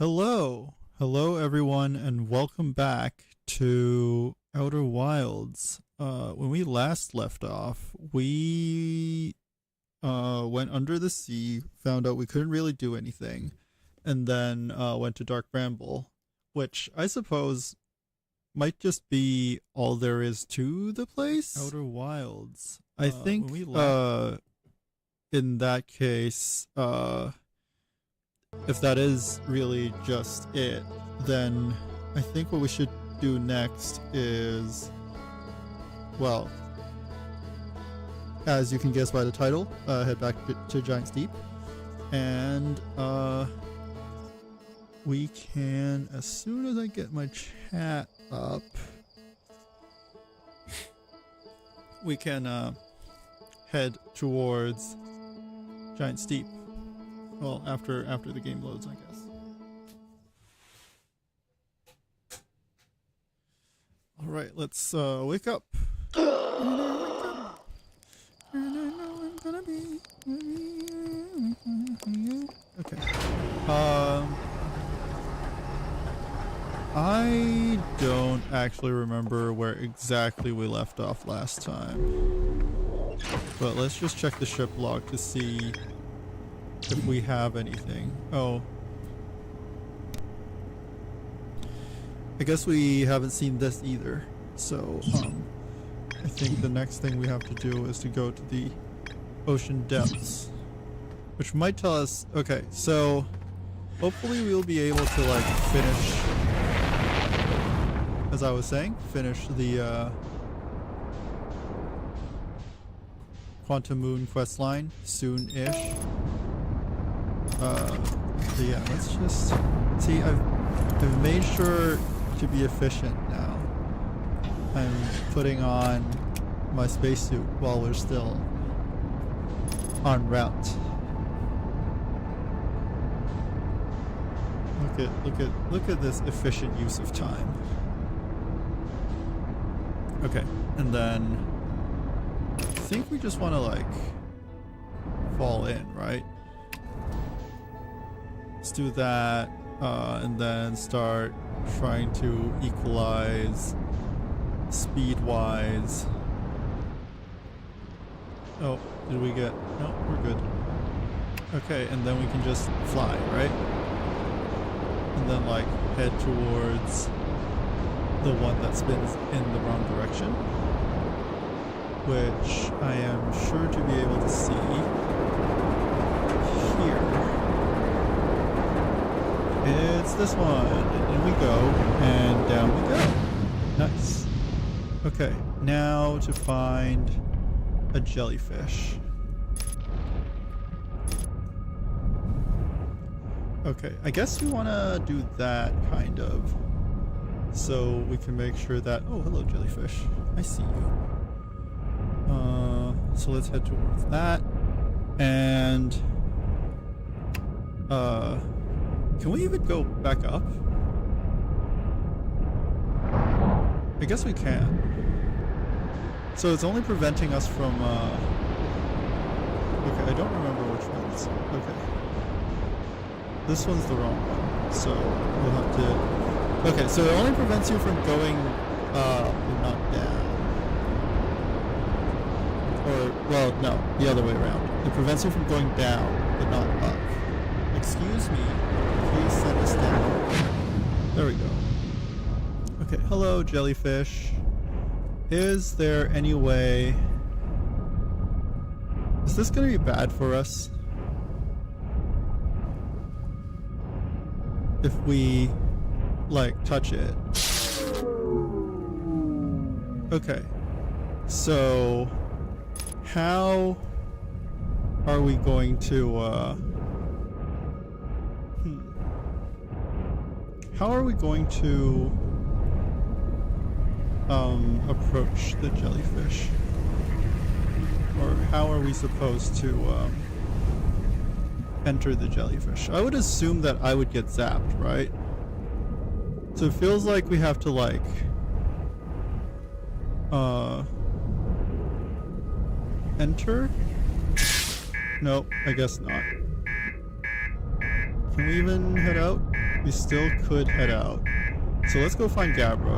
Hello everyone, and welcome back to Outer Wilds. When we last left off, we went under the sea, found out we couldn't really do anything, and then went to Dark Bramble, which I suppose might just be all there is to the place. Outer Wilds. I think in that case, if that is really just it, then I think what we should do next is, well, as you can guess by the title, head back to Giant's Deep, and we can, as soon as I get my chat up, we can head towards Giant's Deep. Well, after the game loads, I guess. All right, let's wake up. And I know I'm gonna be. Okay. I don't actually remember where exactly we left off last time, but let's just check the ship log to see if we have anything. Oh, I guess we haven't seen this either, so I think the next thing we have to do is to go to the ocean depths, which might tell us, okay, so hopefully we'll be able to like finish, as I was saying, finish the Quantum Moon quest line soon-ish. So yeah, let's just see. I've made sure to be efficient now. I'm putting on my spacesuit while we're still en route. Look at this efficient use of time. Okay, and then I think we just want to like fall in, right? Let's do that, and then start trying to equalize speed-wise. Oh, did we get... No, we're good. Okay, and then we can just fly, right? And then, like, head towards the one that spins in the wrong direction, which I am sure to be able to see here. It's this one, and in we go, and down we go. Nice. Okay, now to find a jellyfish. Okay, I guess we want to do that, kind of, so we can make sure that... Oh, hello, jellyfish. I see you. So let's head towards that, and... can we even go back up? I guess we can. So it's only preventing us from, okay, I don't remember which one's... Okay. This one's the wrong one, so we'll have to... Okay, so it only prevents you from going up and not down. Or, well, no, the other way around. It prevents you from going down, but not up. Excuse me. Please send us down. There we go. Okay, hello, jellyfish. Is there any way... Is this gonna be bad for us? If we, like, touch it. Okay. So, how are we going to, how are we going to approach the jellyfish? Or how are we supposed to enter the jellyfish? I would assume that I would get zapped, right? So it feels like we have to like enter? Nope, I guess not. Can we even head out? we still could head out. So let's go find Gabbro.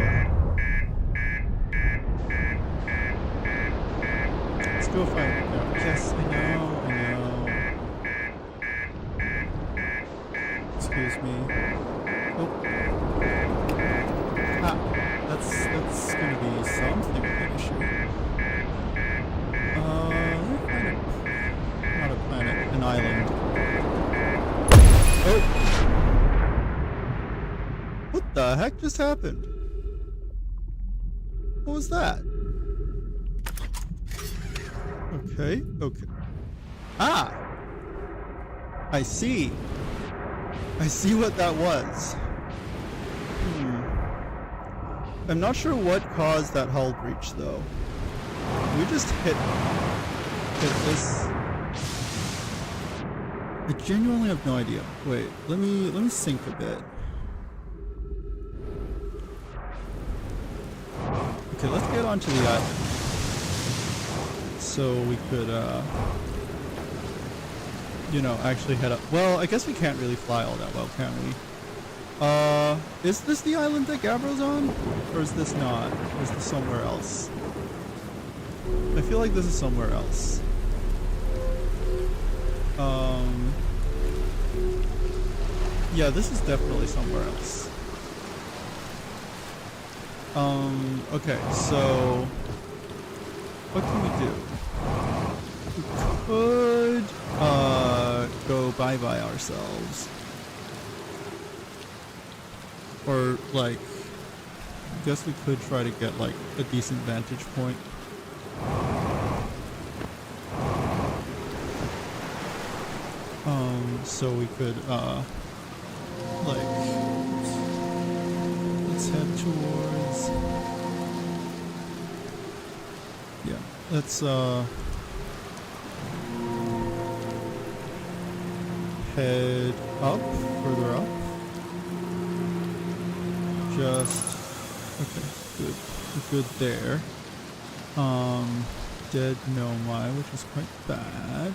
Let's go find Gabbro. Yes, I know. Excuse me. Oh. Ah, that's gonna be something of an issue. Not a planet, an island. Oh! What the heck just happened? What was that? Okay. Ah! I see. I see what that was. I'm not sure what caused that hull breach though. We just hit this. I genuinely have no idea. Wait, let me sink a bit. Okay, let's get onto the island. So we could you know, actually head up. Well, I guess we can't really fly all that well, can we? Is this the island that Gabbro's on? Or is this not? Or is this somewhere else? I feel like this is somewhere else. Yeah, this is definitely somewhere else. Okay, so what can we do? We could go bye-bye ourselves. Or like, I guess we could try to get like a decent vantage point. So we could like, let's head towards, yeah, let's head up, further up. Just, okay, good. We're good there. Dead Nomai, which is quite bad.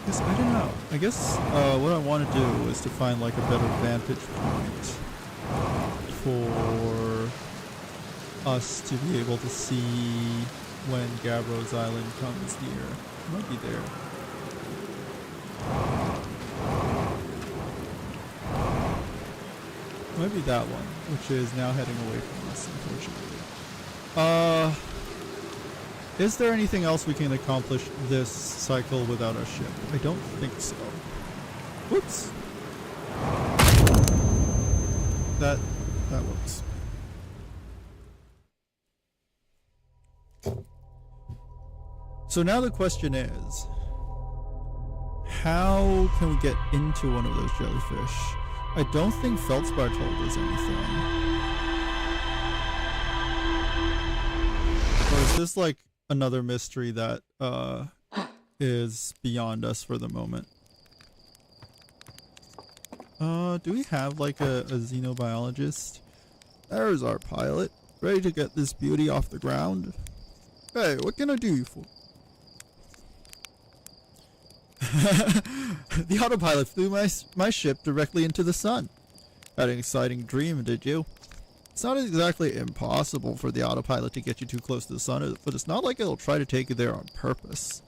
Guess, I don't know. I guess, what I want to do is to find like a better vantage point for us to be able to see when Gabbro's Island comes near. It might be there. Might be that one, which is now heading away from us, unfortunately. Is there anything else we can accomplish this cycle without our ship? I don't think so. Whoops. That works. So now the question is, how can we get into one of those jellyfish? I don't think Feldspar told us anything. Or is this like another mystery that is beyond us for the moment? Do we have like a xenobiologist? There's our pilot, ready to get this beauty off the ground. Hey, what can I do you for? The autopilot flew my ship directly into the sun. Had an exciting dream, did you? It's not exactly impossible for the autopilot to get you too close to the sun, but it's not like it'll try to take you there on purpose.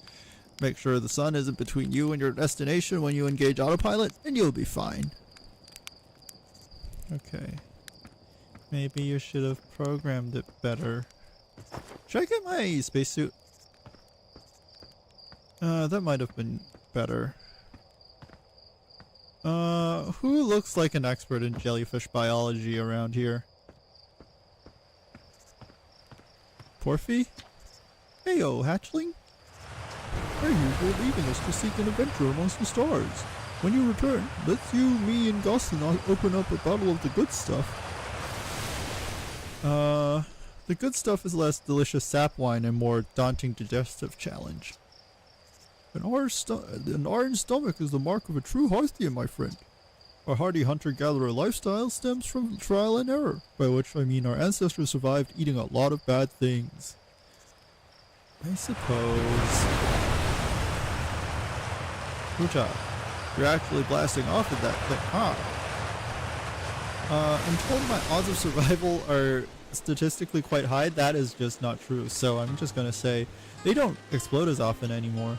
Make sure the sun isn't between you and your destination when you engage autopilot, and you'll be fine. Okay. Maybe you should have programmed it better. Should I get my spacesuit? That might have been better. Who looks like an expert in jellyfish biology around here? Porphy? Heyo, hatchling? Are you leaving us to seek an adventure amongst the stars? When you return, let's you, me, and Gosling open up a bottle of the good stuff. The good stuff is less delicious sap wine and more daunting digestive challenge. An iron stomach is the mark of a true Hearthian, my friend. Our hardy hunter-gatherer lifestyle stems from trial and error, by which I mean our ancestors survived eating a lot of bad things. I suppose. Hoocha. You're actually blasting off at that thing, huh? I'm told my odds of survival are statistically quite high. That is just not true. So I'm just gonna say they don't explode as often anymore.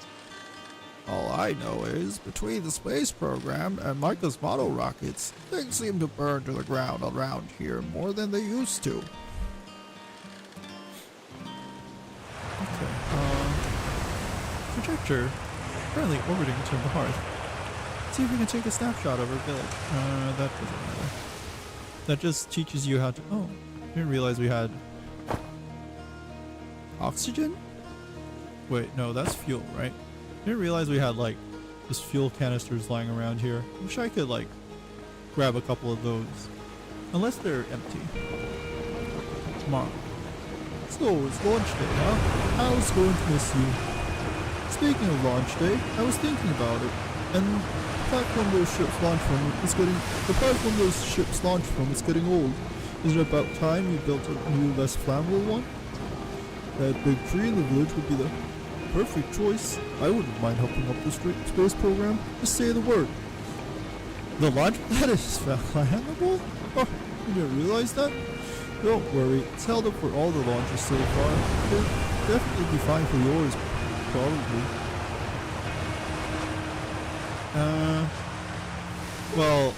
All I know is, between the space program and Micah's model rockets, things seem to burn to the ground around here more than they used to. Okay, projector currently orbiting to the hearth. See if we can take a snapshot of our village. That doesn't matter. That just teaches you how to... Oh, didn't realize we had... oxygen? Wait, no, that's fuel, right? Didn't realize we had, like, just fuel canisters lying around here. Wish I could, like, grab a couple of those. Unless they're empty. Tomorrow. So, it's launch day, huh? I was going to miss you. Speaking of launch day, I was thinking about it. And the platform those ships launch from is getting old. Is it about time we built a new, less flammable one? That big tree in the village would be the perfect choice. I wouldn't mind helping up the space program. Just say the word. The launch pad is flammable? Oh, you didn't realize that? Don't worry, it's held up for all the launches so far. It'll definitely be fine for yours, probably. Well,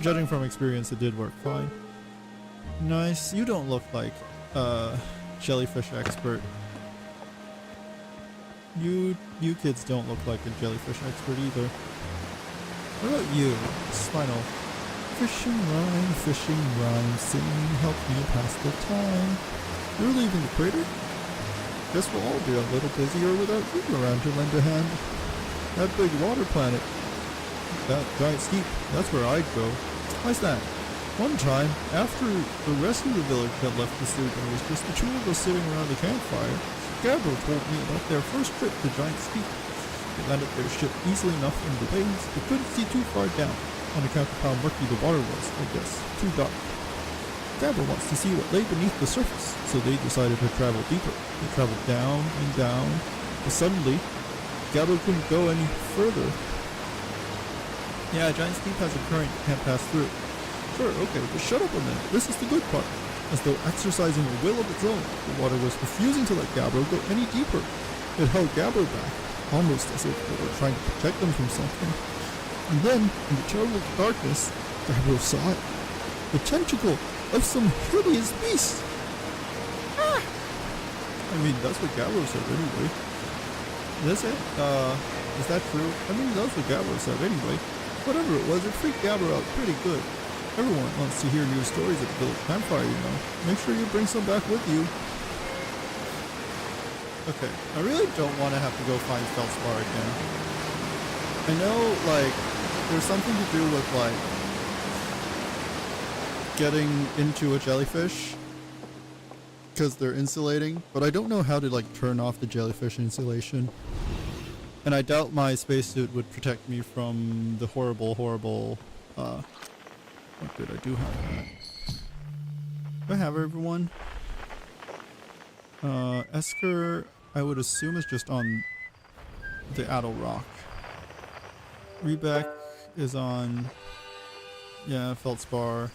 judging from experience, it did work fine. Nice. You don't look like a jellyfish expert. You kids don't look like a jellyfish expert either. What about you, Spinal? Fishing rhyme, singing, help me pass the time. You're leaving the crater? Guess we'll all be a little busier without you around to lend a hand. That big water planet, that giant steep, that's where I'd go. Why's that? One time, after the rest of the village had left to sleep and it was just the two of us sitting around the campfire, Gabriel told me about their first trip to Giant Steep. They landed their ship easily enough in the lanes, but couldn't see too far down, on account of how murky the water was, I guess. Too dark. Gabriel wants to see what lay beneath the surface, so they decided to travel deeper. They traveled down and down, but suddenly, Gabriel couldn't go any further. Yeah, Giant Steep has a current you can't pass through. Sure, okay, but shut up a minute. This is the good part. As though exercising a will of its own, the water was refusing to let Gabriel go any deeper. It held Gabriel back, almost as if it were trying to protect them from something. And then, in the terrible darkness, Gabriel saw it. The tentacle of some hideous beast. Ah! I mean, that's what Gabriel said anyway. Is that true? I mean, that's what Gabriel said anyway. Whatever it was, it freaked Gabriel out pretty good. Everyone wants to hear new stories at the village campfire, you know. Make sure you bring some back with you. Okay, I really don't want to have to go find Feldspar again. I know, like, there's something to do with, like, getting into a jellyfish because they're insulating, but I don't know how to, like, turn off the jellyfish insulation. And I doubt my spacesuit would protect me from the horrible, what did I do have that? Do I have everyone? Esker, I would assume is just on the Addle Rock. Rebeck is on, yeah, Feldspar.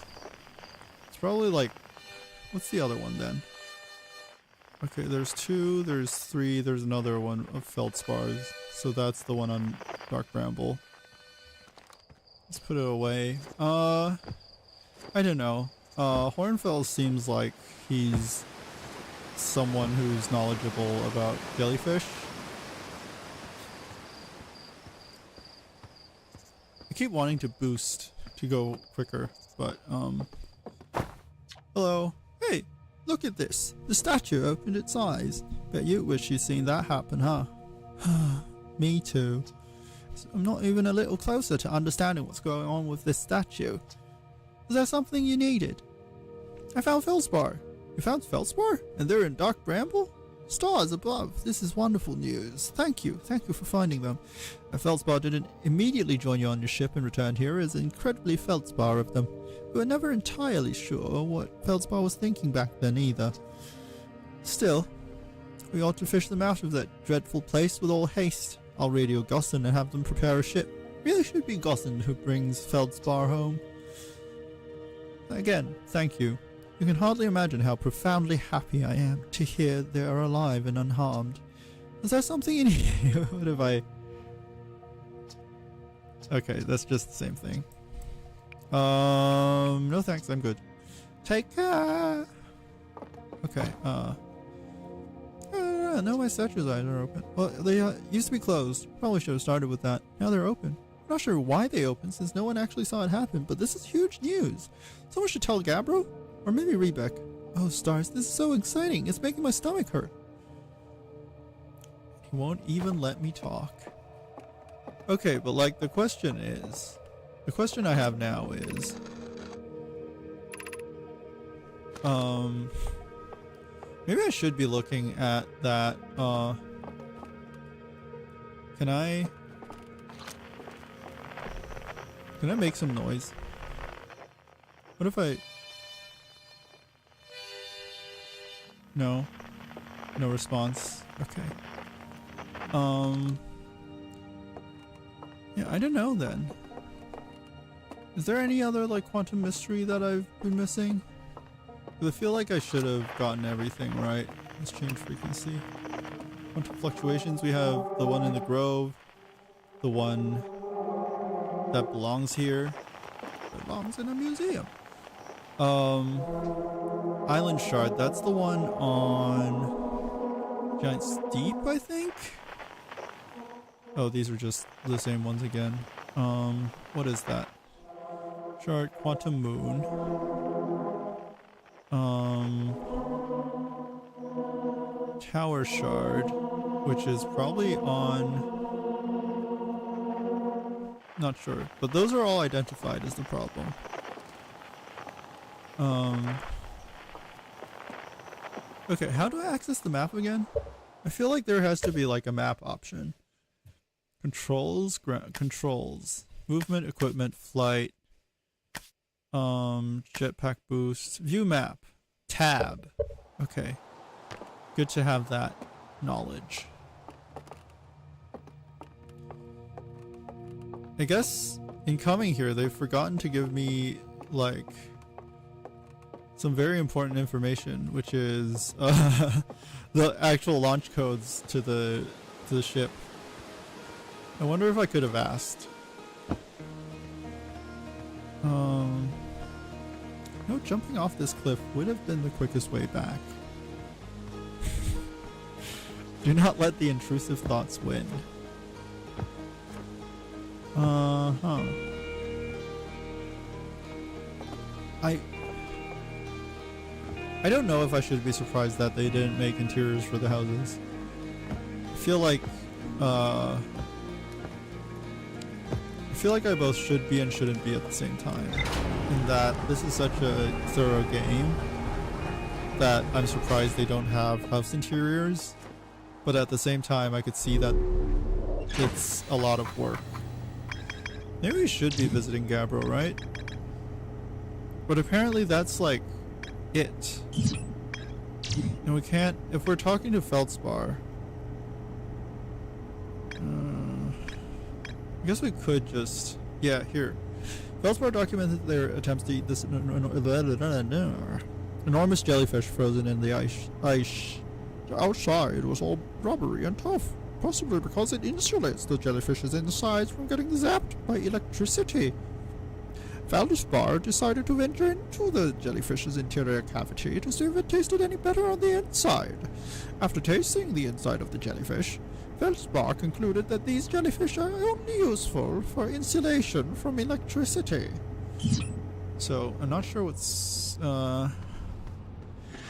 It's probably like, what's the other one then? Okay, there's 2, there's 3, there's another one of Feldspars. So that's the one on Dark Bramble. Let's put it away. I don't know. Hornfell seems like he's someone who's knowledgeable about jellyfish. I keep wanting to boost to go quicker, but hello. Hey, look at this. The statue opened its eyes. Bet you wish you'd seen that happen, huh? Me too. I'm not even a little closer to understanding what's going on with this statue. Is there something you needed? I found Feldspar. You found Feldspar? And they're in Dark Bramble? Stars above. This is wonderful news. Thank you for finding them. Feldspar didn't immediately join you on your ship and returned here as incredibly Feldspar of them. We were never entirely sure what Feldspar was thinking back then either. Still, we ought to fish them out of that dreadful place with all haste. I'll radio Gossin and have them prepare a ship. Really should be Gossin who brings Feldspar home. Again, thank you. You can hardly imagine how profoundly happy I am to hear they are alive and unharmed. Is there something in here? What have I... Okay, that's just the same thing. No thanks, I'm good. Take care! Okay, no, my statue's eyes are open. Well, they used to be closed. Probably should have started with that. Now they're open. I'm not sure why they opened since no one actually saw it happen, but this is huge news. Someone should tell Gabbro? Or maybe Rebek. Oh, stars, this is so exciting. It's making my stomach hurt. He won't even let me talk. Okay, but like the question I have now is, maybe I should be looking at that, can I make some noise? What if I... No response. Okay. Yeah, I don't know then. Is there any other like quantum mystery that I've been missing? I feel like I should have gotten everything right. Let's change frequency. Quantum fluctuations, we have the one in the grove, the one that belongs here, belongs in a museum. Island shard, that's the one on Giant Deep, I think? Oh, these are just the same ones again. What is that? Shard, quantum moon. Tower shard, which is probably on... Not sure, but those are all identified as the problem. Okay, how do I access the map again? I feel like there has to be like a map option. Controls, controls, movement, equipment, flight, jetpack boost, view map, tab. Okay, good to have that knowledge. I guess in coming here they've forgotten to give me like some very important information, which is the actual launch codes to the ship. I wonder if I could have asked. No, jumping off this cliff would have been the quickest way back. Do not let the intrusive thoughts win. I don't know if I should be surprised that they didn't make interiors for the houses. I feel like I both should be and shouldn't be at the same time. In that this is such a thorough game that I'm surprised they don't have house interiors. But at the same time I could see that it's a lot of work. Maybe we should be visiting Gabbro, right? But apparently that's like it. And we can't, if we're talking to Feldspar, I guess we could just, yeah, here. Feldspar documented their attempts to eat this enormous jellyfish frozen in the ice. The outside was all rubbery and tough, possibly because it insulates the jellyfish's insides from getting zapped by electricity. Feldspar decided to venture into the jellyfish's interior cavity to see if it tasted any better on the inside. After tasting the inside of the jellyfish, Feldspar concluded that these jellyfish are only useful for insulation from electricity. So, I'm not sure what's... I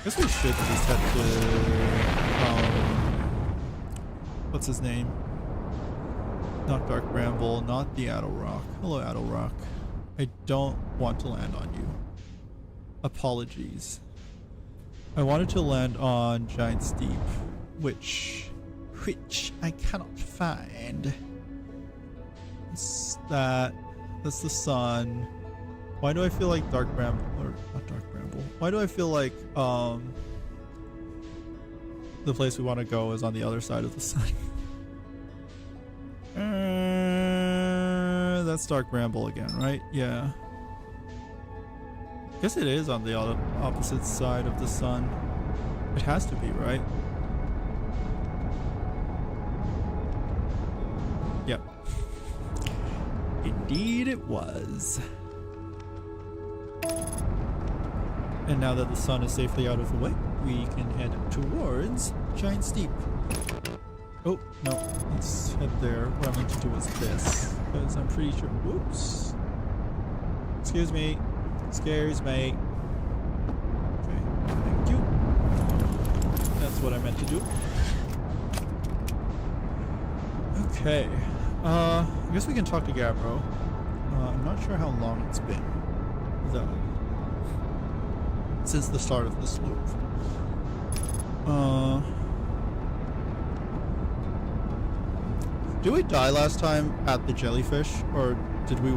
guess we should just have to... what's his name? Not Dark Bramble, not the Addle Rock. Hello, Addle Rock. I don't want to land on you. Apologies. I wanted to land on Giant Steep, which I cannot find. That's the sun. Why do I feel like Dark Bramble, or not Dark Bramble? Why do I feel like the place we want to go is on the other side of the sun? that's Dark Bramble again, right? Yeah. Guess it is on the opposite side of the sun. It has to be, right? Yep. Indeed it was. And now that the sun is safely out of the way, we can head towards Giant Steep. Oh, no, let's head there. What I meant to do is this, because I'm pretty sure... Whoops. Excuse me. Scares me. Okay, thank you. That's what I meant to do. Okay. I guess we can talk to Gabbro. I'm not sure how long it's been, though. Since the start of this loop. Did we die last time at the jellyfish, or did we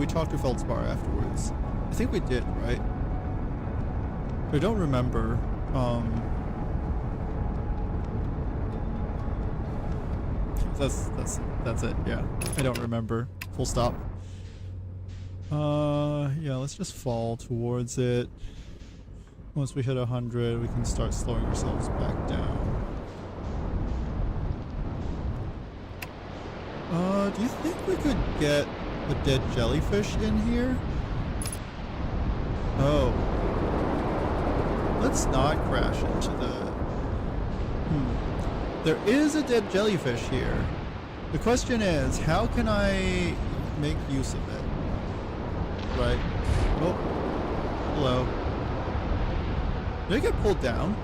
talk to Feldspar afterwards? I think we did, right? I don't remember. That's it. Yeah, I don't remember. Full stop. Yeah, let's just fall towards it. Once we hit 100, we can start slowing ourselves back down. Do you think we could get a dead jellyfish in here? Oh. Let's not crash into the... There is a dead jellyfish here. The question is, how can I make use of it? Right. Oh. Hello. Did I get pulled down?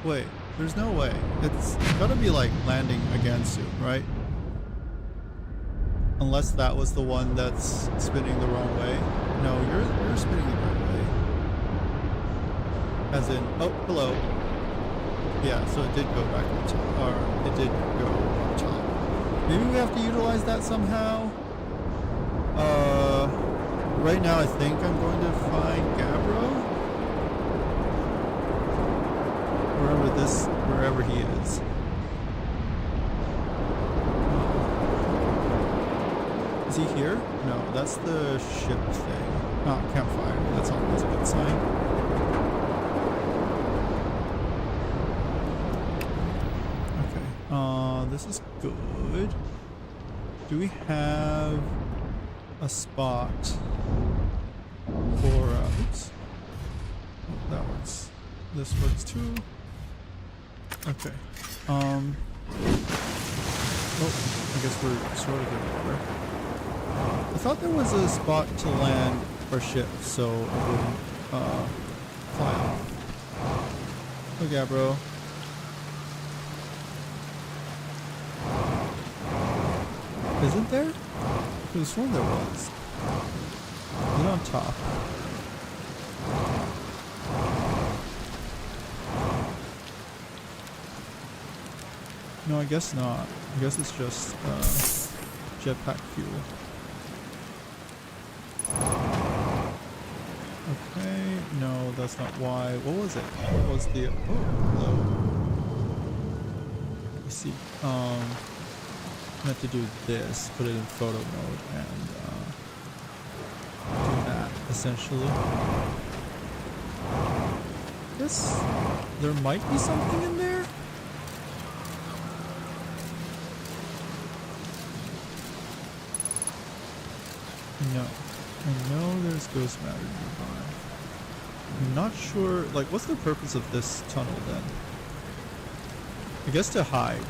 Wait, there's no way. It's gotta be like landing again soon, right? Unless that was the one that's spinning the wrong way. No, you're spinning the right way. As in, oh, hello. Yeah, so it did go back on top, or it did go on top. Maybe we have to utilize that somehow. Right now I think I'm going to find Gabbro. Wherever he is. Is he here? No, that's the ship thing. Oh, campfire. That's always a good sign. Okay. This is good. Do we have a spot for, oops. Oh, that works. This works too. Okay. Oh, I guess we're sort of in water. I thought there was a spot to land our ship so it wouldn't fly off. Oh, Gabbro. Isn't there? I could have sworn there was. Is it on top? No, I guess not. I guess it's just jetpack fuel. Okay, no, that's not why. What was it? What was the... Oh, hello. Let's see. Meant to do this, put it in photo mode, and do that, essentially. I guess there might be something in there? No. I know there's ghost matter nearby. I'm not sure, like, what's the purpose of this tunnel then? I guess to hide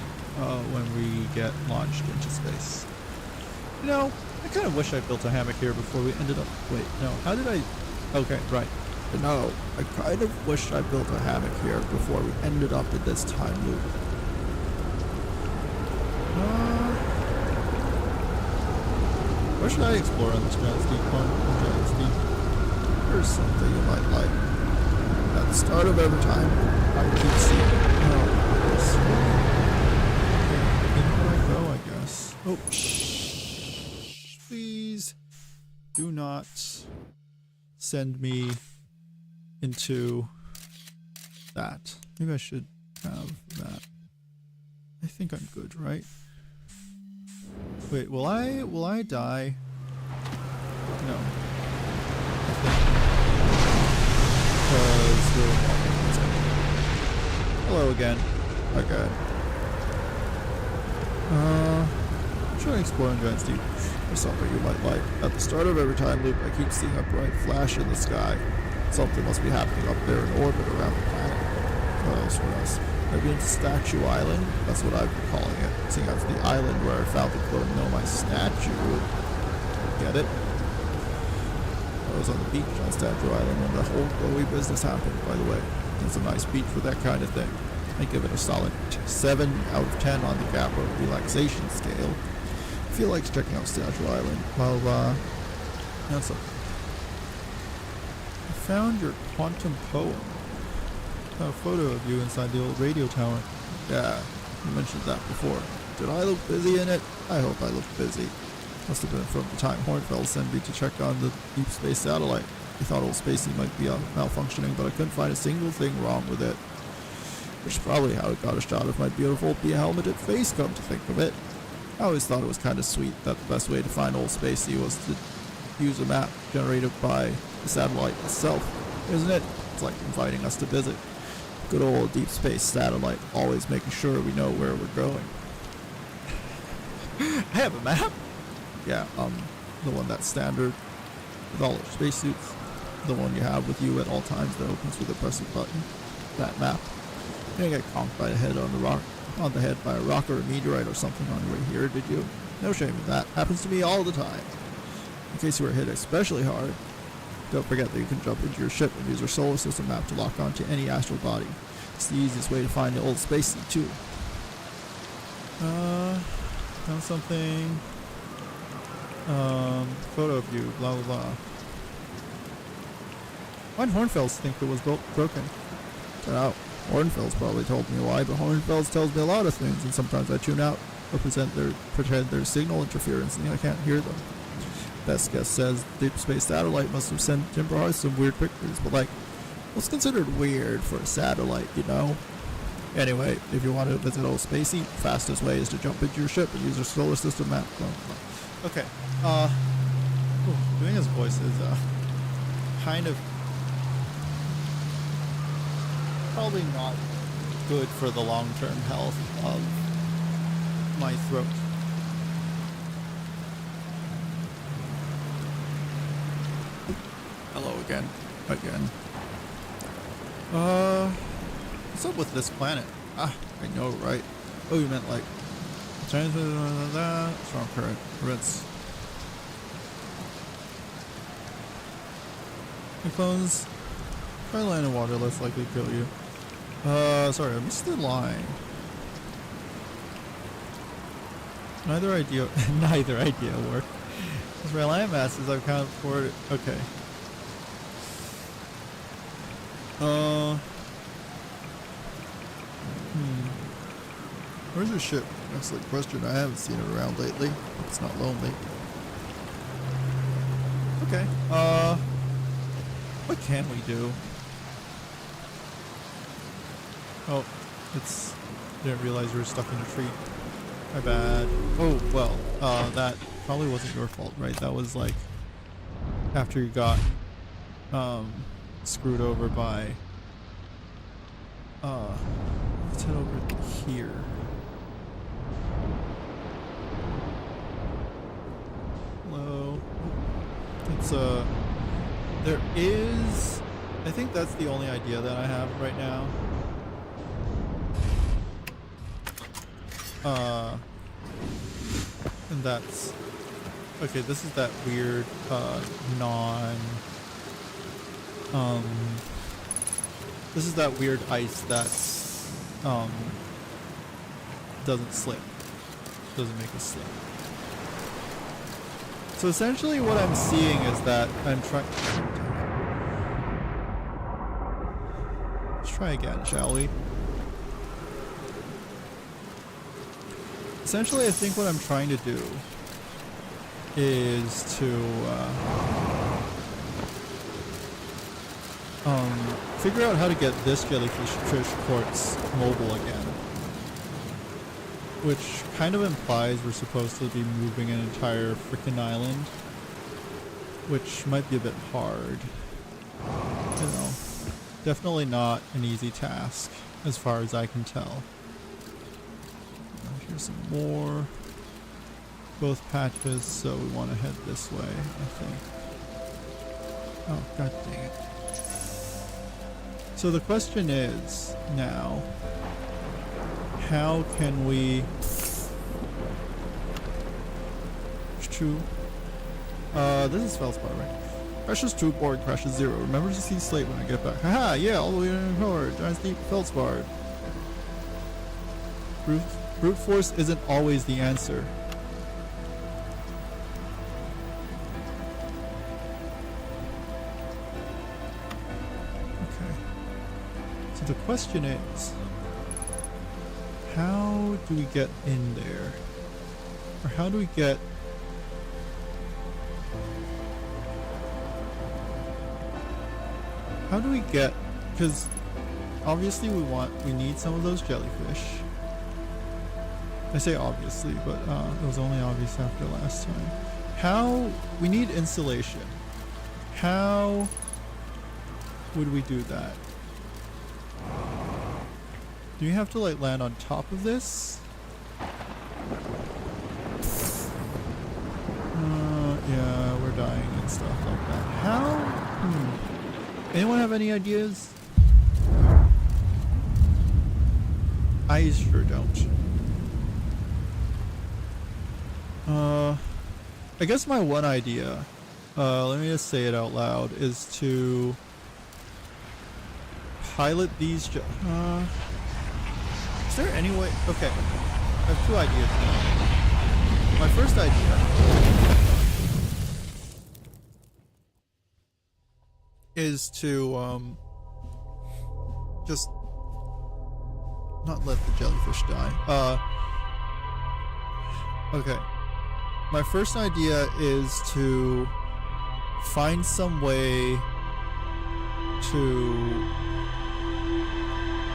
when we get launched into space. You know, I kind of wish I built a hammock here before we ended up... Wait, no, how did I... Okay, right. No, I kind of wish I built a hammock here before we ended up in this time loop. Where should I explore on this Giant Steep one? Giant Steep. Here's something you might like. At the start of every time, I keep seeing this. Okay, in I go, I guess. Oh, shh. Please do not send me into that. Maybe I should have I think I'm good, right? Wait, will I die? No. I think. Hello again. Okay. Try exploring Advanced Deep or something you might like. At the start of every time loop, I keep seeing a bright flash in the sky. Something must be happening up there in orbit around the planet. What else? Maybe into Statue Island? That's what I've been calling it, seeing as the island where I found the glowing Nomai statue. Get it? I was on the beach on Statue Island when the whole glowy business happened, by the way. It's a nice beach for that kind of thing. I give it a solid 7 out of 10 on the Gapper relaxation scale. I feel like checking out Statue Island. Well, that's a... I found your quantum poem. A photo of you inside the old radio tower. Yeah, you mentioned that before. Did I look busy in it? I hope I looked busy. Must have been from the time Hornfeld sent me to check on the deep space satellite. I thought old Spacey might be malfunctioning, but I couldn't find a single thing wrong with it. Which is probably how it got a shot of my beautiful be-helmeted face, come to think of it. I always thought it was kind of sweet that the best way to find old Spacey was to use a map generated by the satellite itself, isn't it? It's like inviting us to visit. Good old deep space satellite, always making sure we know where we're going. I have a map? Yeah, the one that's standard with all our spacesuits. The one you have with you at all times that opens with a press of button. That map. You didn't get conked by a head on the head by a rock or a meteorite or something on your way here, did you? No shame in that. Happens to me all the time. In case you were hit especially hard, don't forget that you can jump into your ship and use your solar system map to lock onto any astral body. It's the easiest way to find the old Spacey, too. Found something. Photo of you, blah blah blah. Why did Hornfels think it was broken? Turn out. Hornfels probably told me why, but Hornfels tells me a lot of things, and sometimes I tune out or pretend there's signal interference and I can't hear them. Best guess says deep space satellite must have sent Timber Hearts some weird pictures, but like, what's considered weird for a satellite, you know? Anyway, if you want to visit old Spacey, fastest way is to jump into your ship and use your solar system map. Okay, doing his voice is kind of probably not good for the long-term health of my throat. Hello again. What's up with this planet? I know, right? Oh, you meant like strong current prevents cyclones. Try land and water, less likely to kill you. Sorry, I missed the line. Neither idea worked. As for land masses, I've counted for it. Okay. Where's your ship? Excellent question. I haven't seen it around lately. Hope it's not lonely. Okay. What can we do? Oh, didn't realize you were stuck in a tree. My bad. Oh, well, that probably wasn't your fault, right? That was like after you got screwed over by let's head over here. Hello. It's there is, I think that's the only idea that I have right now. And that's okay. This is that weird this is that weird ice that doesn't slip, doesn't make us slip. So essentially what I'm seeing is that I'm trying. Let's try again, shall we? Essentially, I think what I'm trying to do is to figure out how to get this jellyfish quartz mobile again. which kind of implies we're supposed to be moving an entire freaking island, which might be a bit hard. You know, definitely not an easy task as far as I can tell. Here's some more. Both patches, so we want to head this way, I think. Oh, god dang it. So the question is now, how can we this is Feldspar, right? Crashes 2, board, crashes 0. Remember to see Slate when I get back. Haha, yeah, all the way in forward. Giant Deep Feldspar. Brute force isn't always the answer. Okay. So the question is, how do we get in there? Or how do we get... How do we get... Because obviously we need some of those jellyfish. I say obviously, but it was only obvious after last time. How... We need insulation. How would we do that? Do you have to like land on top of this? Yeah, we're dying and stuff like that. How? Anyone have any ideas? I sure don't. I guess my one idea, let me just say it out loud, is to pilot these is there any way? Okay, I have two ideas now. My first idea is to just not let the jellyfish die. Okay. My first idea is to find some way to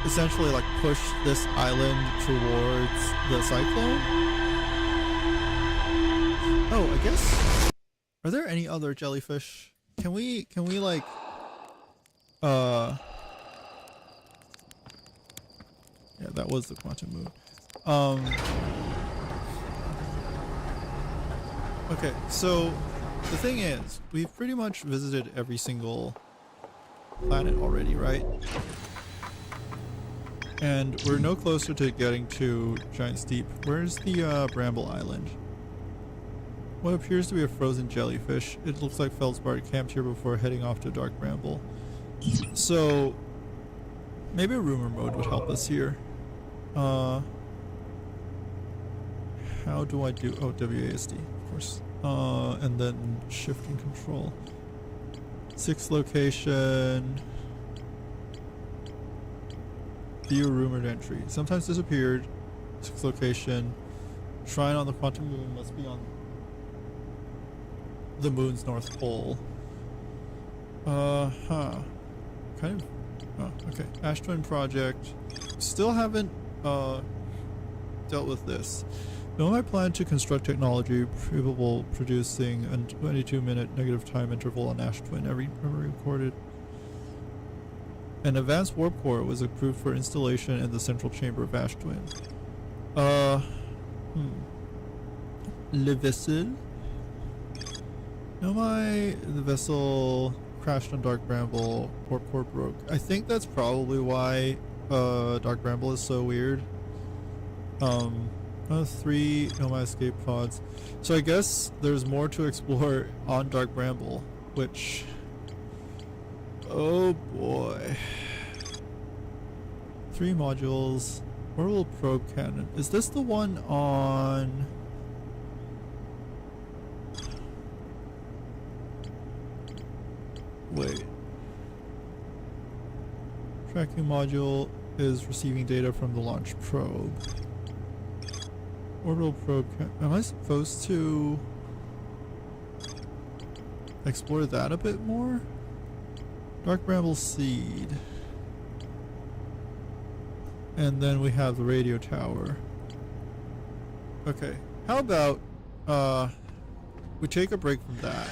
essentially like push this island towards the cyclone. Oh, I guess. Are there any other jellyfish? Can we like yeah, that was the quantum move. Okay, so the thing is, we've pretty much visited every single planet already, right? And we're no closer to getting to Giant Steep. Where's the Bramble Island? What appears to be a frozen jellyfish. It looks like Feldspar camped here before heading off to Dark Bramble. So maybe a rumor mode would help us here. How do I do? Oh, WASD, of course. And then shift and control. 6th location. View rumored entry. Sometimes disappeared. 6th location. Shrine on the quantum moon must be on the moon's north pole. Kind of. Oh, okay. Ash Twin project. Still haven't dealt with this. Know my plan to construct technology capable of producing a 22-minute negative time interval on Ash Twin. Every memory recorded. An advanced warp core was approved for installation in the central chamber of Ash Twin. Le vessel. No, the vessel crashed on Dark Bramble. Warp core broke. I think that's probably why Dark Bramble is so weird. 3 Nomad escape pods. So I guess there's more to explore on Dark Bramble, which... Oh boy. 3 modules. Orbital probe cannon. Is this the one on... Wait. Tracking module is receiving data from the launch probe. Orbital probe. Am I supposed to explore that a bit more? Dark Bramble seed. And then we have the radio tower. Okay, how about we take a break from that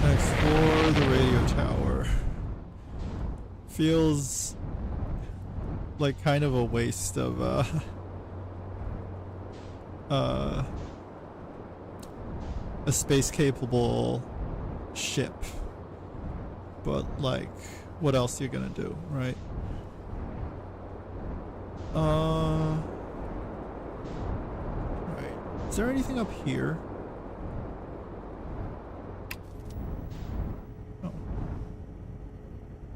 and explore the radio tower. Feels like kind of a waste of a space capable ship, but like, what else are you gonna do, right? Right, is there anything up here? Oh, I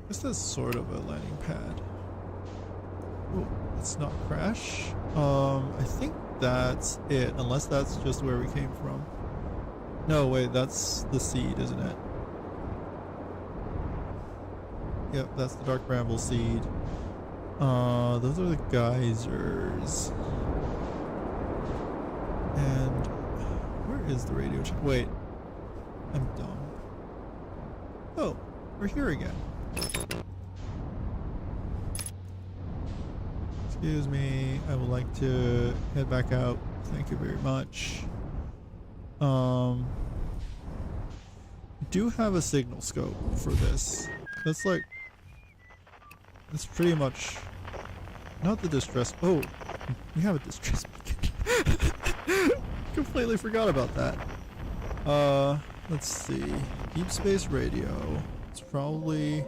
guess that's sort of a landing pad. Oh, let's not crash. I think that's it, unless that's just where we came from. No, wait, that's the seed, isn't it? Yep, that's the dark bramble seed. Those are the geysers. And where is the radio tower? Wait, I'm dumb. Oh, we're here again. Excuse me, I would like to head back out. Thank you very much. I do have a signal scope for this. That's like, that's pretty much not the distress. Oh, we have a distress beacon. Completely forgot about that. Let's see. Deep space radio. It's probably.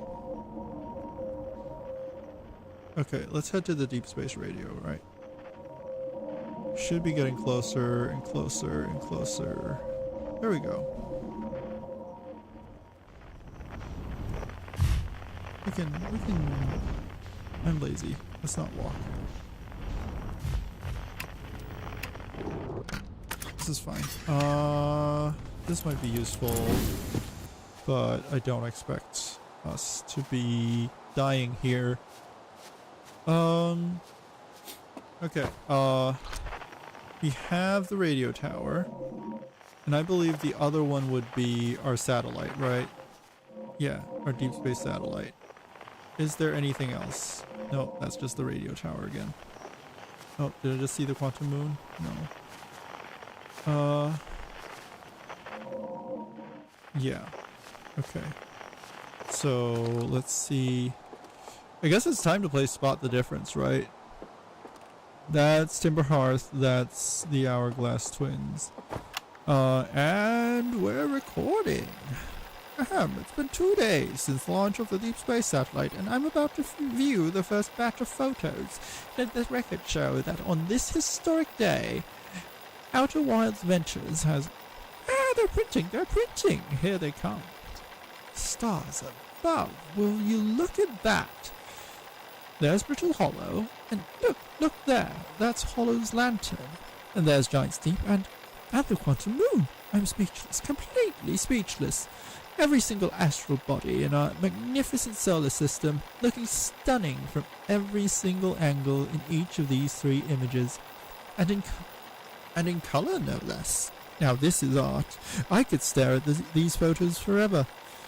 Okay, let's head to the deep space radio, right? Should be getting closer and closer and closer. There we go. We can, I'm lazy. Let's not walk. This is fine. This might be useful, but I don't expect us to be dying here. Okay, we have the radio tower, and I believe the other one would be our satellite, right? Yeah, our deep space satellite. Is there anything else? No, that's just the radio tower again. Oh, did I just see the quantum moon? No. Yeah. Okay. So, let's see. I guess it's time to play Spot the Difference, right? That's Timber Hearth, that's the Hourglass Twins. And we're recording. It's been 2 days since the launch of the Deep Space Satellite, and I'm about to view the first batch of photos. Let the record show that on this historic day, Outer Wilds Ventures has... they're printing! Here they come. Stars above, will you look at that? There's Brittle Hollow, and look there, that's Hollow's lantern. And there's Giant's Deep, and the Quantum Moon. I'm speechless, completely speechless. Every single astral body in our magnificent solar system looking stunning from every single angle in each of these 3 images. And in color, no less. Now this is art. I could stare at these photos forever.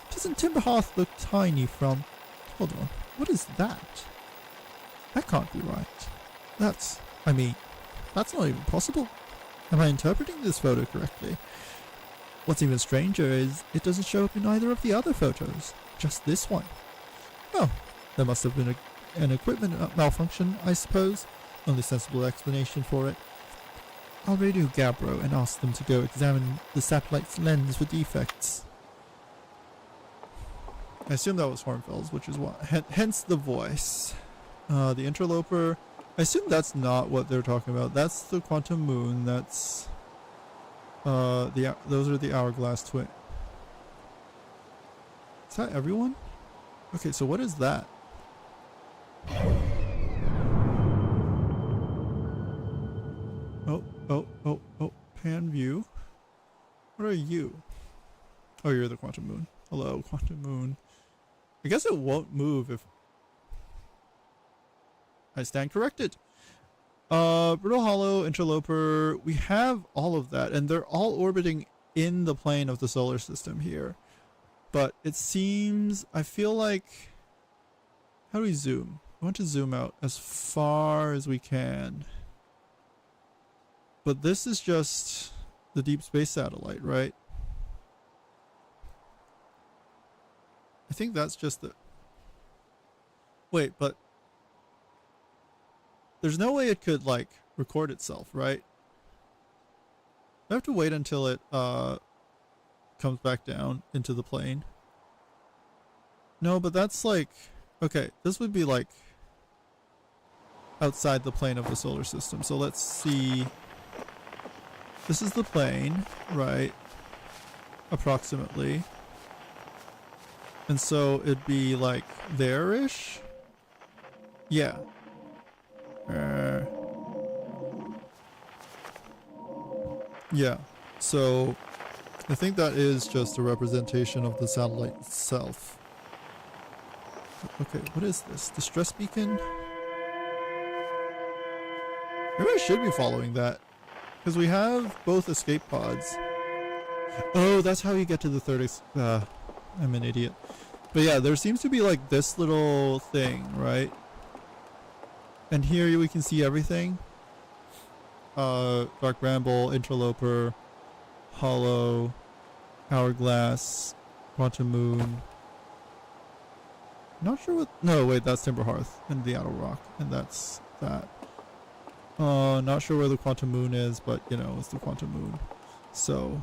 Doesn't Timber Hearth look tiny from... Hold on, what is that? That can't be right. That's not even possible. Am I interpreting this photo correctly? What's even stranger is it doesn't show up in either of the other photos, just this one. Oh, there must have been an equipment malfunction, I suppose. Only sensible explanation for it. I'll radio Gabbro and ask them to go examine the satellite's lens for defects. I assume that was Hornfels, which is what, hence the voice. The interloper, I assume that's not what they're talking about. That's the Quantum Moon, that's... those are the Hourglass Twin. Is that everyone? Okay, so what is that? Oh, pan view. What are you? Oh, you're the Quantum Moon. Hello, Quantum Moon. I guess it won't move if I stand corrected. Brittle Hollow, Interloper, we have all of that, and they're all orbiting in the plane of the solar system here. But it seems, I feel like, how do we zoom? I want to zoom out as far as we can. But this is just the deep space satellite, right? I think that's just the... Wait, but... There's no way it could, like, record itself, right? I have to wait until it, comes back down into the plane. No, but that's like... Okay, this would be, like, outside the plane of the solar system. So let's see... This is the plane, right? Approximately. And so it'd be like there-ish? Yeah. Yeah. So I think that is just a representation of the satellite itself. Okay, what is this? Distress beacon? Maybe I should be following that. Because we have both escape pods. Oh, that's how you get to the third I'm an idiot. But yeah, there seems to be like this little thing, right? And here we can see everything. Dark Bramble, Interloper, Hollow, Hourglass, Quantum Moon. Not sure what... No, wait, that's Timber Hearth and the Outer Rock. And that's that. Not sure where the Quantum Moon is, but you know, it's the Quantum Moon. So...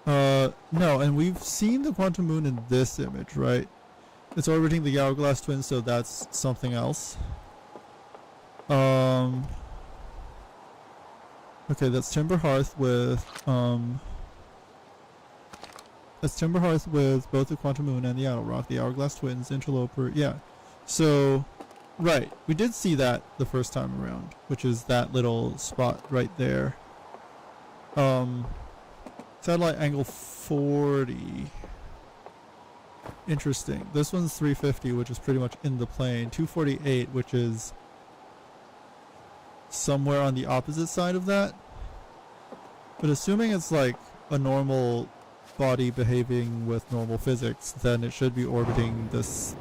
no, and we've seen the Quantum Moon in this image, right? It's orbiting the Hourglass Twin, so that's something else. Okay, that's Timber Hearth with, that's Timber Hearth with both the Quantum Moon and the Outer Rock, the Hourglass Twins, Interloper, yeah. So, right, we did see that the first time around, which is that little spot right there. Satellite angle 40. Interesting. This one's 350, which is pretty much in the plane. 248, which is somewhere on the opposite side of that. But assuming it's like a normal body behaving with normal physics, then it should be orbiting this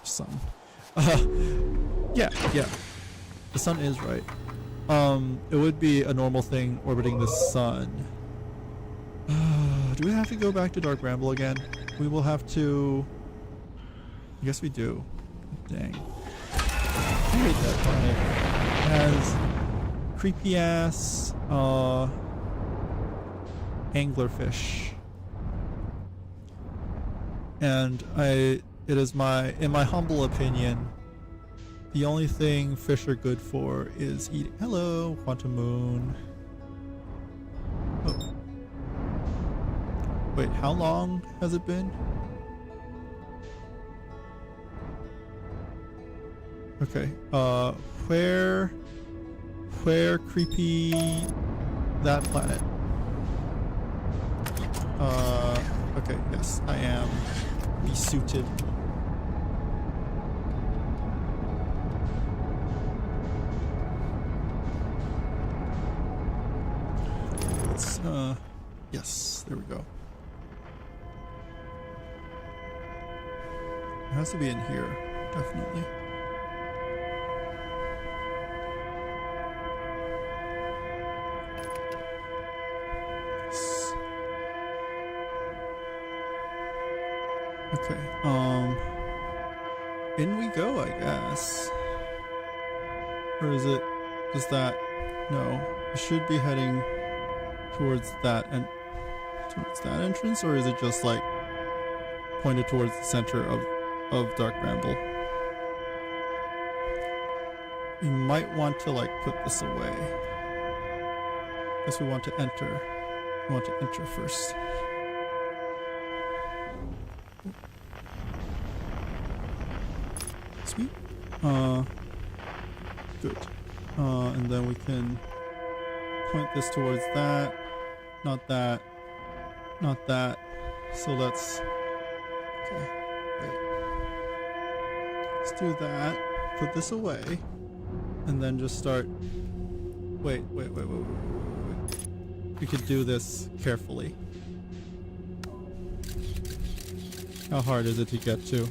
sun. Yeah. The sun is right. It would be a normal thing orbiting the sun. Do we have to go back to Dark Bramble again? We will have to... I guess we do. Dang. I hate that planet. It has creepy ass anglerfish. And it is in my humble opinion, the only thing fish are good for is eating. Hello, Quantum Moon. Oh. Wait, how long has it been? Okay, where creepy that planet? Okay, yes, I am besuited. Let's, yes, there we go. It has to be in here, definitely. Yes. Okay, in we go, I guess. Or is it just that? No, it should be heading towards that and towards that entrance, or is it just like pointed towards the center of Dark Bramble? We might want to like put this away. Guess we want to enter. We want to enter first. Sweet. Good. And then we can point this towards that. Not that. Not that. So let's... Okay. Wait. Let's do that. Put this away. And then just start... Wait. We could do this carefully. How hard is it to get to?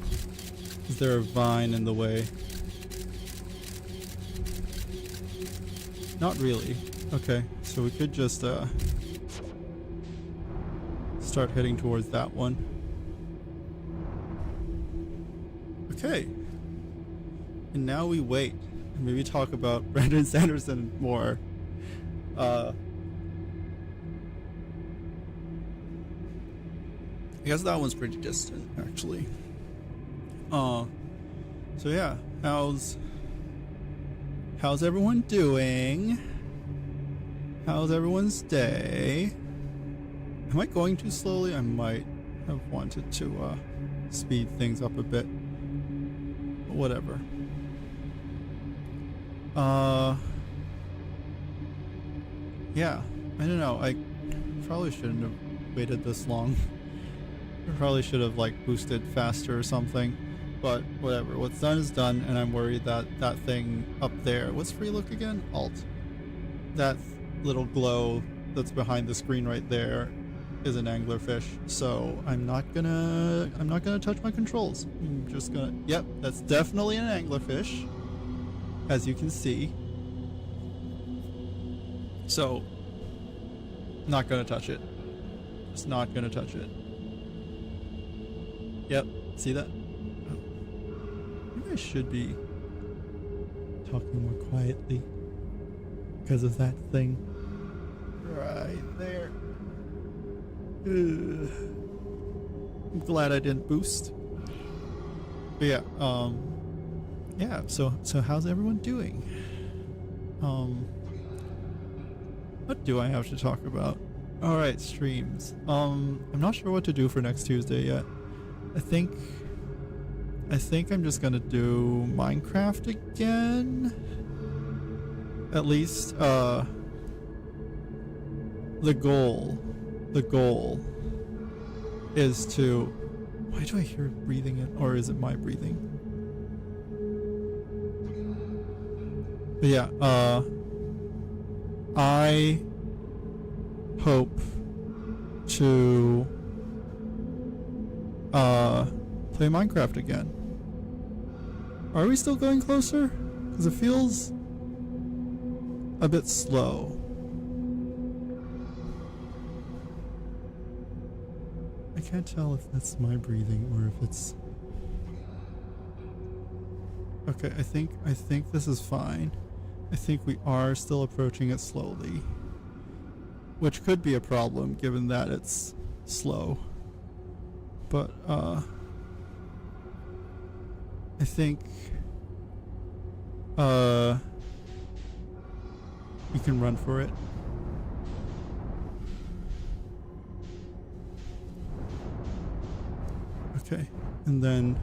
Is there a vine in the way? Not really. Okay, so we could just start heading towards that one. Okay. And now we wait and maybe talk about Brandon Sanderson more. I guess that one's pretty distant, actually. So yeah, how's everyone doing? How's everyone's day? Am I going too slowly? I might have wanted to speed things up a bit. But whatever. Yeah, I don't know. I probably shouldn't have waited this long. I probably should have like boosted faster or something. But whatever. What's done is done, and I'm worried that that thing up there. What's free look again? Alt. That little glow that's behind the screen right there is an anglerfish. So I'm not gonna touch my controls. I'm just gonna. Yep, that's definitely an anglerfish, as you can see. So, not gonna touch it. Just not gonna touch it. Yep, see that? Oh. Maybe I should be talking more quietly because of that thing right there. Ugh. I'm glad I didn't boost. But yeah, yeah. So how's everyone doing? What do I have to talk about? Alright, streams. I'm not sure what to do for next Tuesday yet. I think I'm just gonna do Minecraft again. At least, the goal is to... Why do I hear breathing in, or is it my breathing? But yeah, I hope to play Minecraft again. Are we still going closer? Because it feels a bit slow. I can't tell if that's my breathing or if it's... Okay, I think this is fine. I think we are still approaching it slowly, which could be a problem given that it's slow. But I think we can run for it. Okay, and then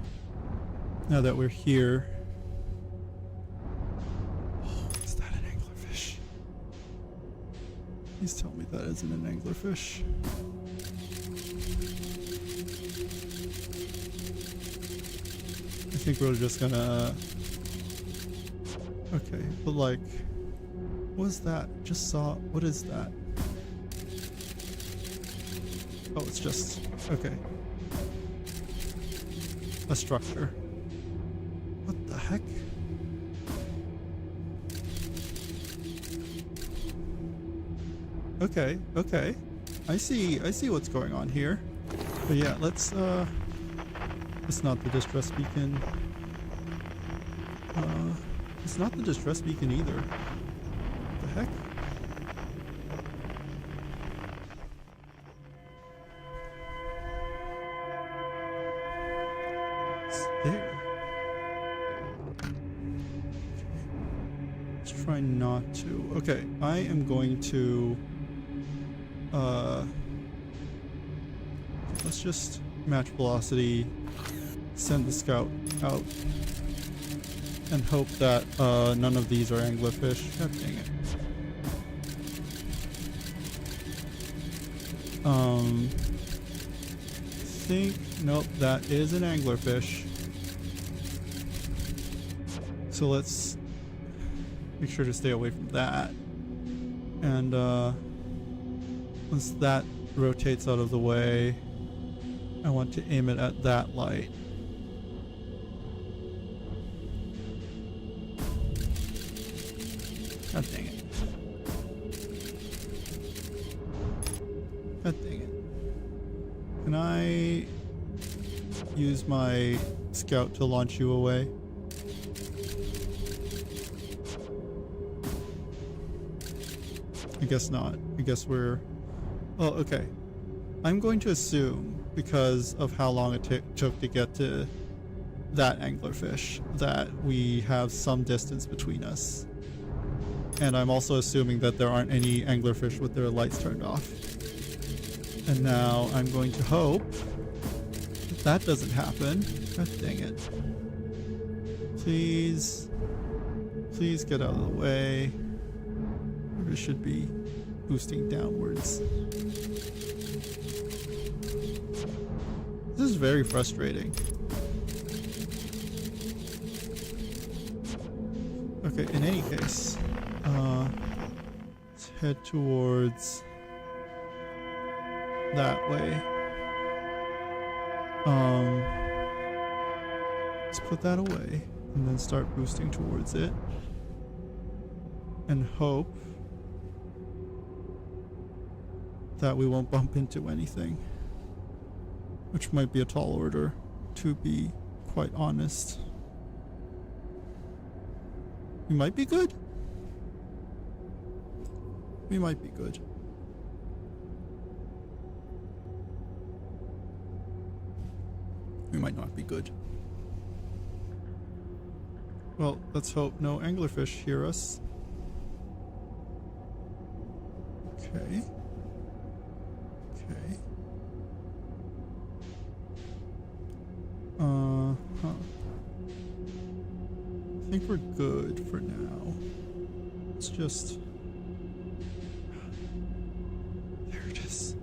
now that we're here, is that an anglerfish? Please tell me that isn't an anglerfish. I think we're just gonna... Okay, but like, what was that? Just saw... What is that? Oh, it's just... Okay. A structure. What the heck? Okay, okay. I see what's going on here. But yeah, let's it's not the distress beacon. It's not the distress beacon either. What the heck? It's there. Okay. Let's try not to. Okay, I am going to let's just match velocity, send the scout out, and hope that none of these are anglerfish. God dang it. Think nope, that is an anglerfish. So let's make sure to stay away from that. And once that rotates out of the way, I want to aim it at that light. God dang it. use my scout to launch you away? I guess not. I guess we're... Oh, okay. I'm going to assume, because of how long it took to get to that anglerfish, that we have some distance between us. And I'm also assuming that there aren't any anglerfish with their lights turned off. And now I'm going to hope that doesn't happen. God dang it. Please. Please get out of the way. It should be boosting downwards. This is very frustrating. Okay, in any case, let's head towards that way. Let's put that away and then start boosting towards it and hope that we won't bump into anything, which might be a tall order, to be quite honest. We might be good. We might be good. We might not be good. Well, let's hope no anglerfish hear us. Okay. Okay. Huh. I think we're good for now. It's just... There it is.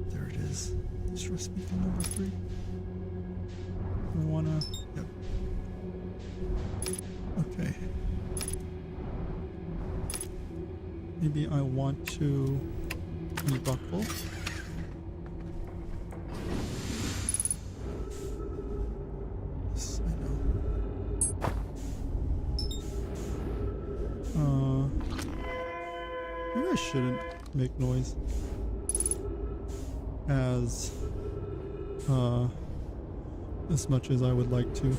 There it is. Stress beacon number 3. I wanna... Yep. Okay. Maybe I want to unbuckle. Yes, I know. Maybe I shouldn't make noise as much as I would like to.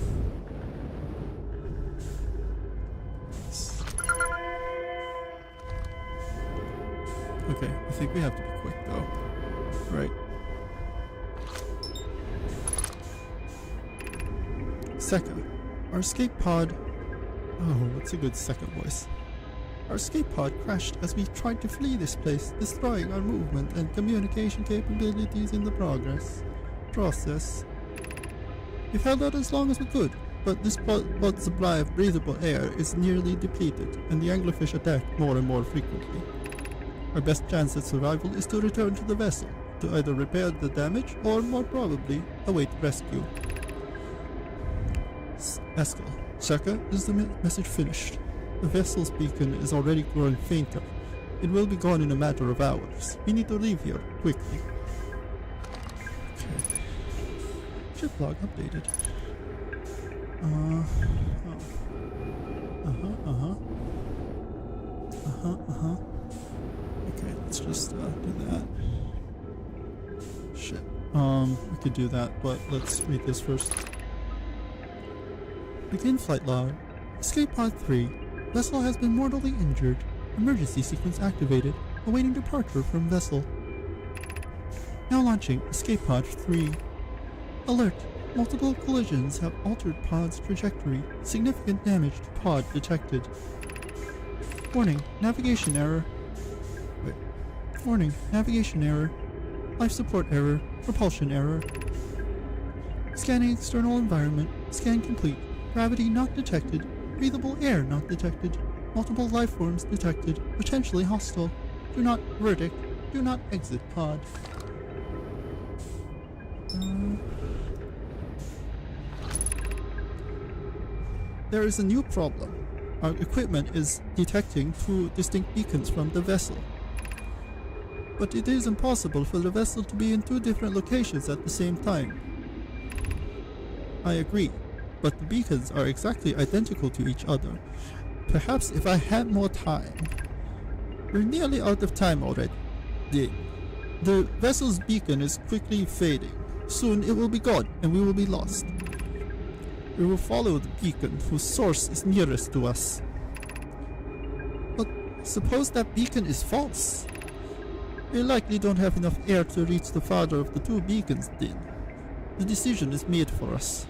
Okay, I think we have to be quick though, right? Seka, our escape pod... Oh, what's a good second voice? Our escape pod crashed as we tried to flee this place, destroying our movement and communication capabilities in the process. We've held out as long as we could, but this pod's supply of breathable air is nearly depleted, and the anglerfish attack more and more frequently. Our best chance at survival is to return to the vessel, to either repair the damage or, more probably, await rescue. Eskel, Seka, is the message finished? The vessel's beacon is already growing fainter. It will be gone in a matter of hours. We need to leave here, quickly. Okay. Ship log updated. Okay, let's just do that. Shit. We could do that, but let's read this first. Begin flight log. Escape pod 3. Vessel has been mortally injured. Emergency sequence activated. Awaiting departure from vessel. Now launching Escape pod 3. Alert. Multiple collisions have altered pod's trajectory. Significant damage to pod detected. Warning. Navigation error. Warning, navigation error, life support error, propulsion error. Scanning external environment, scan complete, gravity not detected, breathable air not detected, multiple life forms detected, potentially hostile. Do not verdict, do not exit pod. There is a new problem. Our equipment is detecting 2 distinct beacons from the vessel. But it is impossible for the vessel to be in 2 different locations at the same time. I agree, but the beacons are exactly identical to each other. Perhaps if I had more time. We're nearly out of time already. The vessel's beacon is quickly fading. Soon it will be gone, and we will be lost. We will follow the beacon whose source is nearest to us. But suppose that beacon is false. We likely don't have enough air to reach the farther of the two beacons then. The decision is made for us.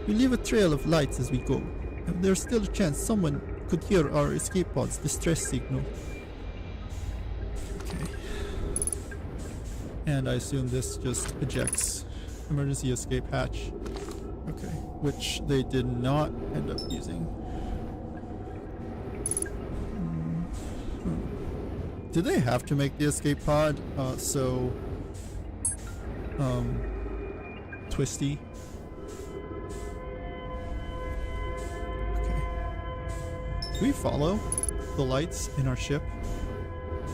We leave a trail of lights as we go, and there's still a chance someone could hear our escape pod's distress signal. Okay. And I assume this just ejects emergency escape hatch. Okay, which they did not end up using. Did they have to make the escape pod so twisty? Okay. Do we follow the lights in our ship?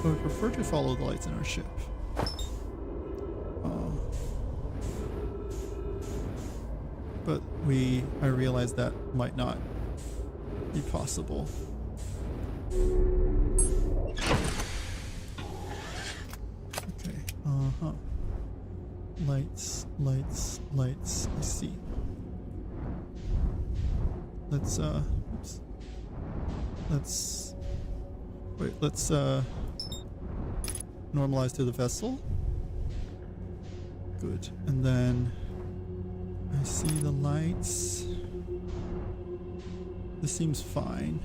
I would prefer to follow the lights in our ship. But I realize that might not be possible. Okay, lights, lights, lights, I see. Let's normalize to the vessel. Good, and then I see the lights. This seems fine.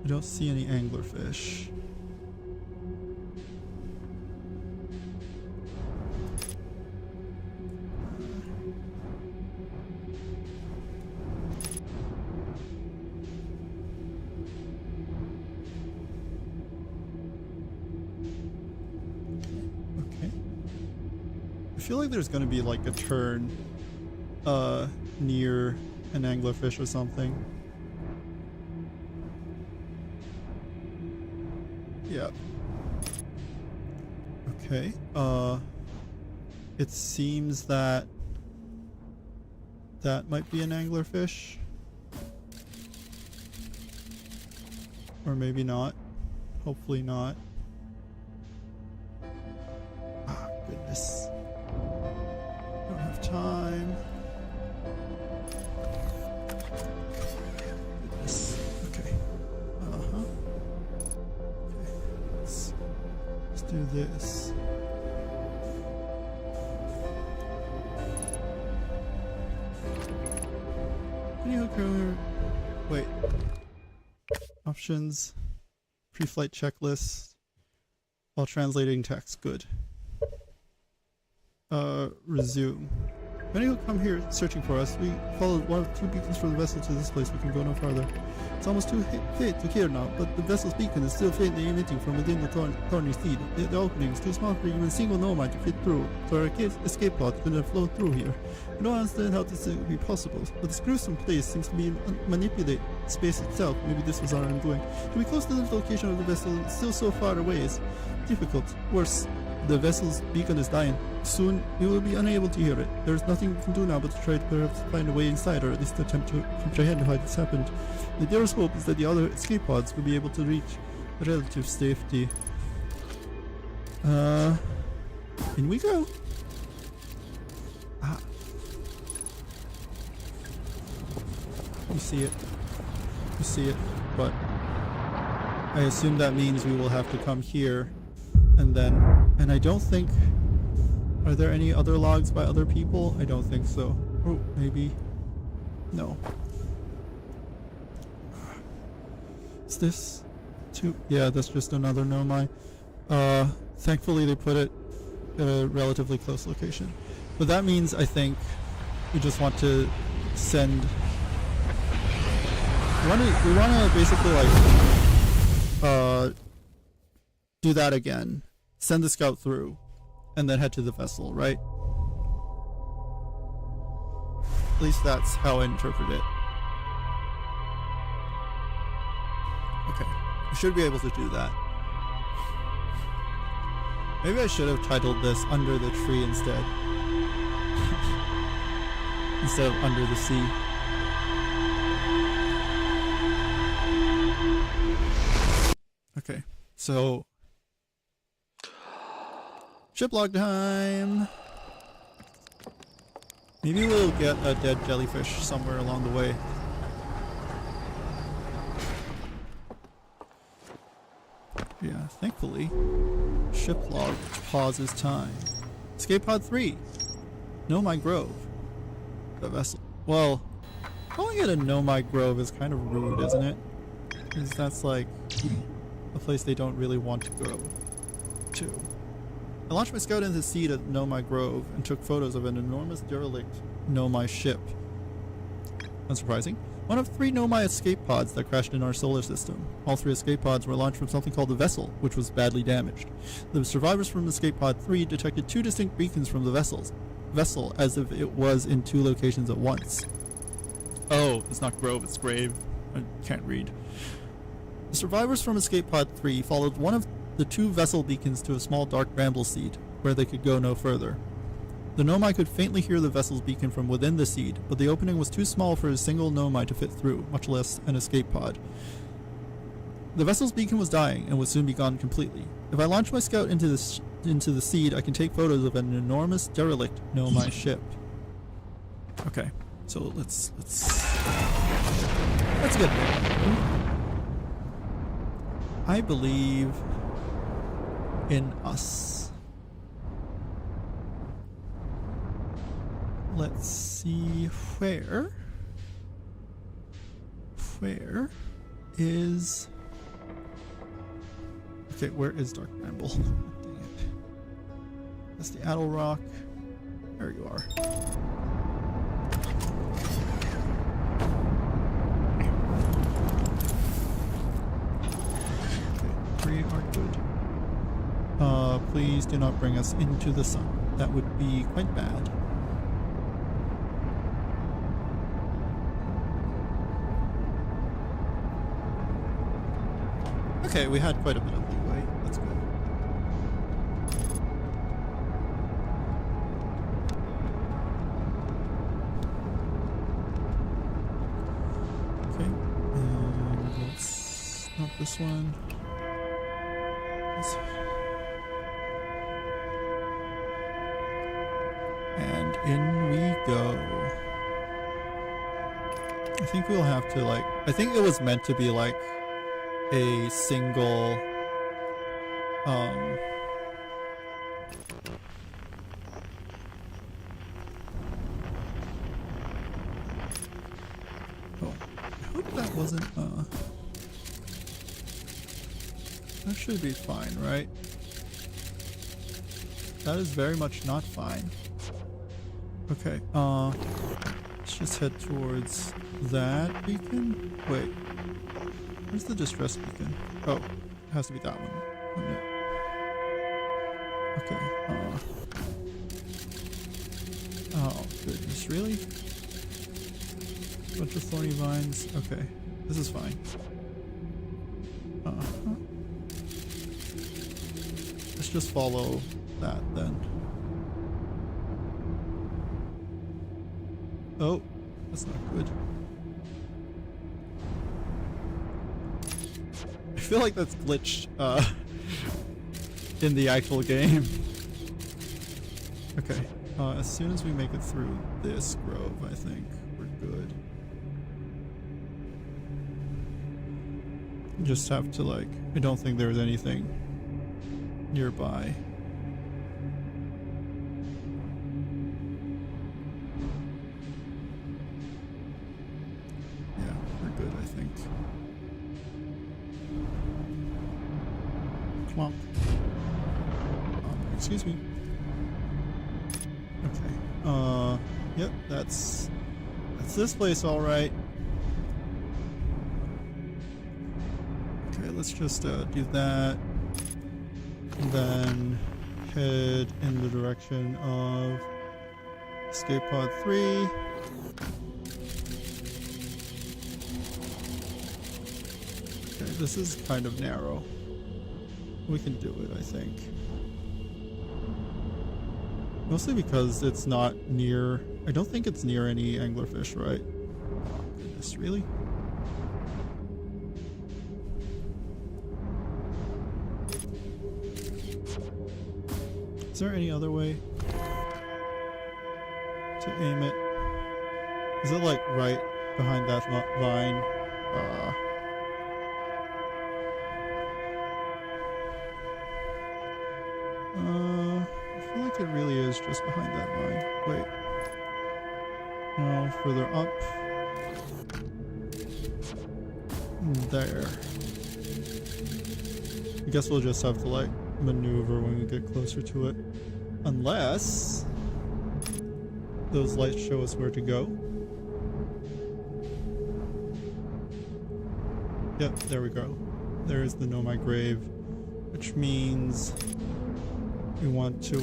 I don't see any anglerfish. I feel like there's gonna be like a turn near an anglerfish or something. Yeah. Okay. It seems that might be an anglerfish. Or maybe not. Hopefully not. Ah, goodness. Don't have time. Goodness. Okay. Okay. Let's do this. Wait. Options. Pre-flight checklist. While translating text. Good. Resume. Many who come here searching for us, we followed one of the two beacons from the vessel to this place. We can go no farther. It's almost too faint to hear now, but the vessel's beacon is still faintly emitting from within the thorny seed. The opening is too small for even a single nomad to fit through, so our escape pod couldn't have flowed through here. I don't understand how this would be possible, but this gruesome place seems to be manipulate space itself. Maybe this was our undoing. To be close to the location of the vessel, it's still so far away, is difficult. Worse, the vessel's beacon is dying. Soon, we will be unable to hear it. There is nothing we can do now but to try to perhaps find a way inside, or at least attempt to comprehend why this happened. The dearest hope is that the other escape pods will be able to reach relative safety. In we go. Ah. You see it. You see it. But I assume that means we will have to come here and then... And I don't think... Are there any other logs by other people? I don't think so. Oh, maybe. No. Is this too? Yeah, that's just another nomai. Thankfully they put it at a relatively close location. But that means I think we just want to send... We want to basically like do that again. Send the scout through. And then head to the vessel, right? At least that's how I interpret it. Okay. We should be able to do that. Maybe I should have titled this Under the Tree instead. Instead of Under the Sea. Okay, so... Ship log time! Maybe we'll get a dead jellyfish somewhere along the way. Yeah, thankfully, ship log pauses time. Escape pod 3. Nomai Grove. The vessel. Well, calling it a Nomai Grove is kind of rude, isn't it? Because that's like a place they don't really want to go to. I launched my scout into the sea at Nomai Grove and took photos of an enormous derelict Nomai ship. Unsurprising. One of 3 Nomai escape pods that crashed in our solar system. All 3 escape pods were launched from something called the vessel, which was badly damaged. The survivors from escape pod 3 detected 2 distinct beacons from the vessel as if it was in 2 locations at once. Oh, it's not Grove, it's Grave. I can't read. The survivors from escape pod 3 followed one of the 2 vessel beacons to a small dark bramble seed, where they could go no further. The Nomai could faintly hear the vessel's beacon from within the seed, but the opening was too small for a single Nomai to fit through, much less an escape pod. The vessel's beacon was dying and would soon be gone completely. If I launch my scout into the seed, I can take photos of an enormous derelict Nomai ship. Okay, so let's get there. I believe in us. Let's see where is... Okay, where is Dark Bramble? Dang it. That's the Addle Rock. There you are. Okay, 3 are good. Please do not bring us into the sun. That would be quite bad. Okay, we had quite a bit of leeway. That's good. Okay, let's not this one. And in we go. I think we'll have to like... I think it was meant to be like a single oh, I hope that wasn't that should be fine, right? That is very much not fine. Okay, let's just head towards that beacon. Wait, where's the distress beacon? Oh, it has to be that one, wouldn't it? Okay, oh goodness, really? Bunch of thorny vines. Okay, this is fine. Let's just follow that then. Oh, that's not good. I feel like that's glitched in the actual game. Okay, as soon as we make it through this grove, I think we're good. Just have to like, I don't think there's anything nearby. Yeah, we're good, I think. Come on. Excuse me. Okay. Yep, that's this place, all right. Okay, let's just do that, and then head in the direction of escape pod 3. Okay, this is kind of narrow. We can do it, I think. Mostly because it's not near... I don't think it's near any anglerfish, right? Oh, goodness, really? Is there any other way to aim it? Is it like right behind that vine? I feel like it really is just behind that vine. Wait. No, further up. There. I guess we'll just have to like maneuver when we get closer to it. Unless those lights show us where to go. Yep, there we go. There is the Know My Grave, which means we want to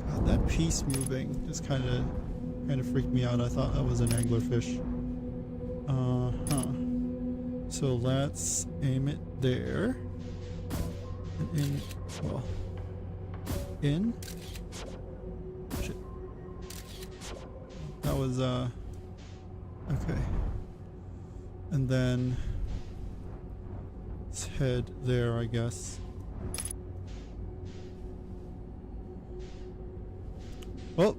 God, that piece moving just kind of freaked me out. I thought that was an anglerfish. So let's aim it there. And in, well, in. Shit. That was okay. And then let's head there, I guess. Oh.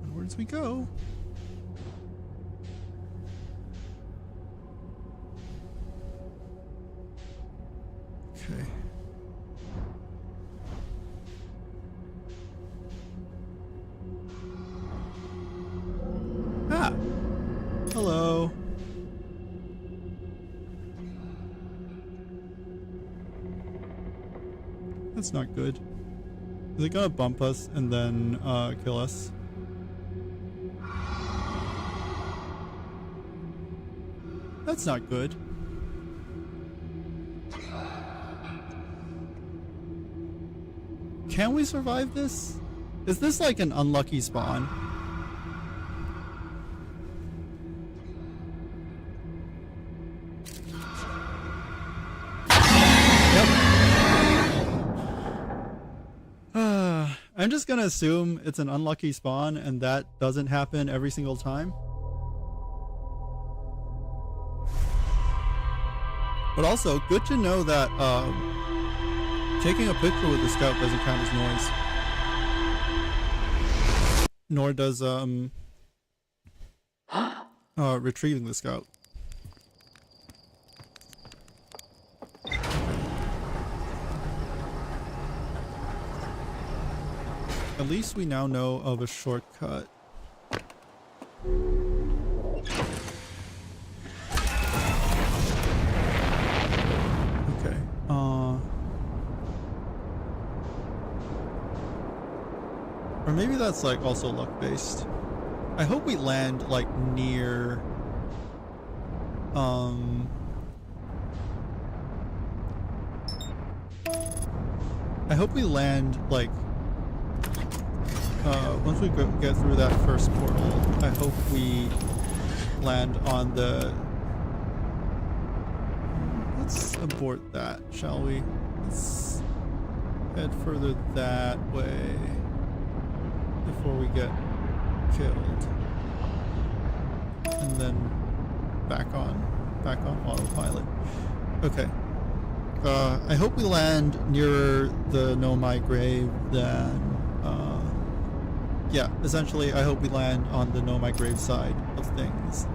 Onwards we go. Okay. Ah. Hello. That's not good. Is it gonna bump us and then kill us? That's not good. Can we survive this? Is this like an unlucky spawn? I'm just gonna assume it's an unlucky spawn and that doesn't happen every single time. But also, good to know that taking a picture with the scout doesn't count as noise. Nor does retrieving the scout. At least we now know of a shortcut. Okay. Or maybe that's like also luck based. I hope we land like near I hope we land like once we get through that first portal, I hope we land on the... Let's abort that, shall we? Let's head further that way before we get killed. And then back on autopilot. Okay. I hope we land nearer the Know My Grave than... yeah, essentially, I hope we land on the Know My Grave side of things.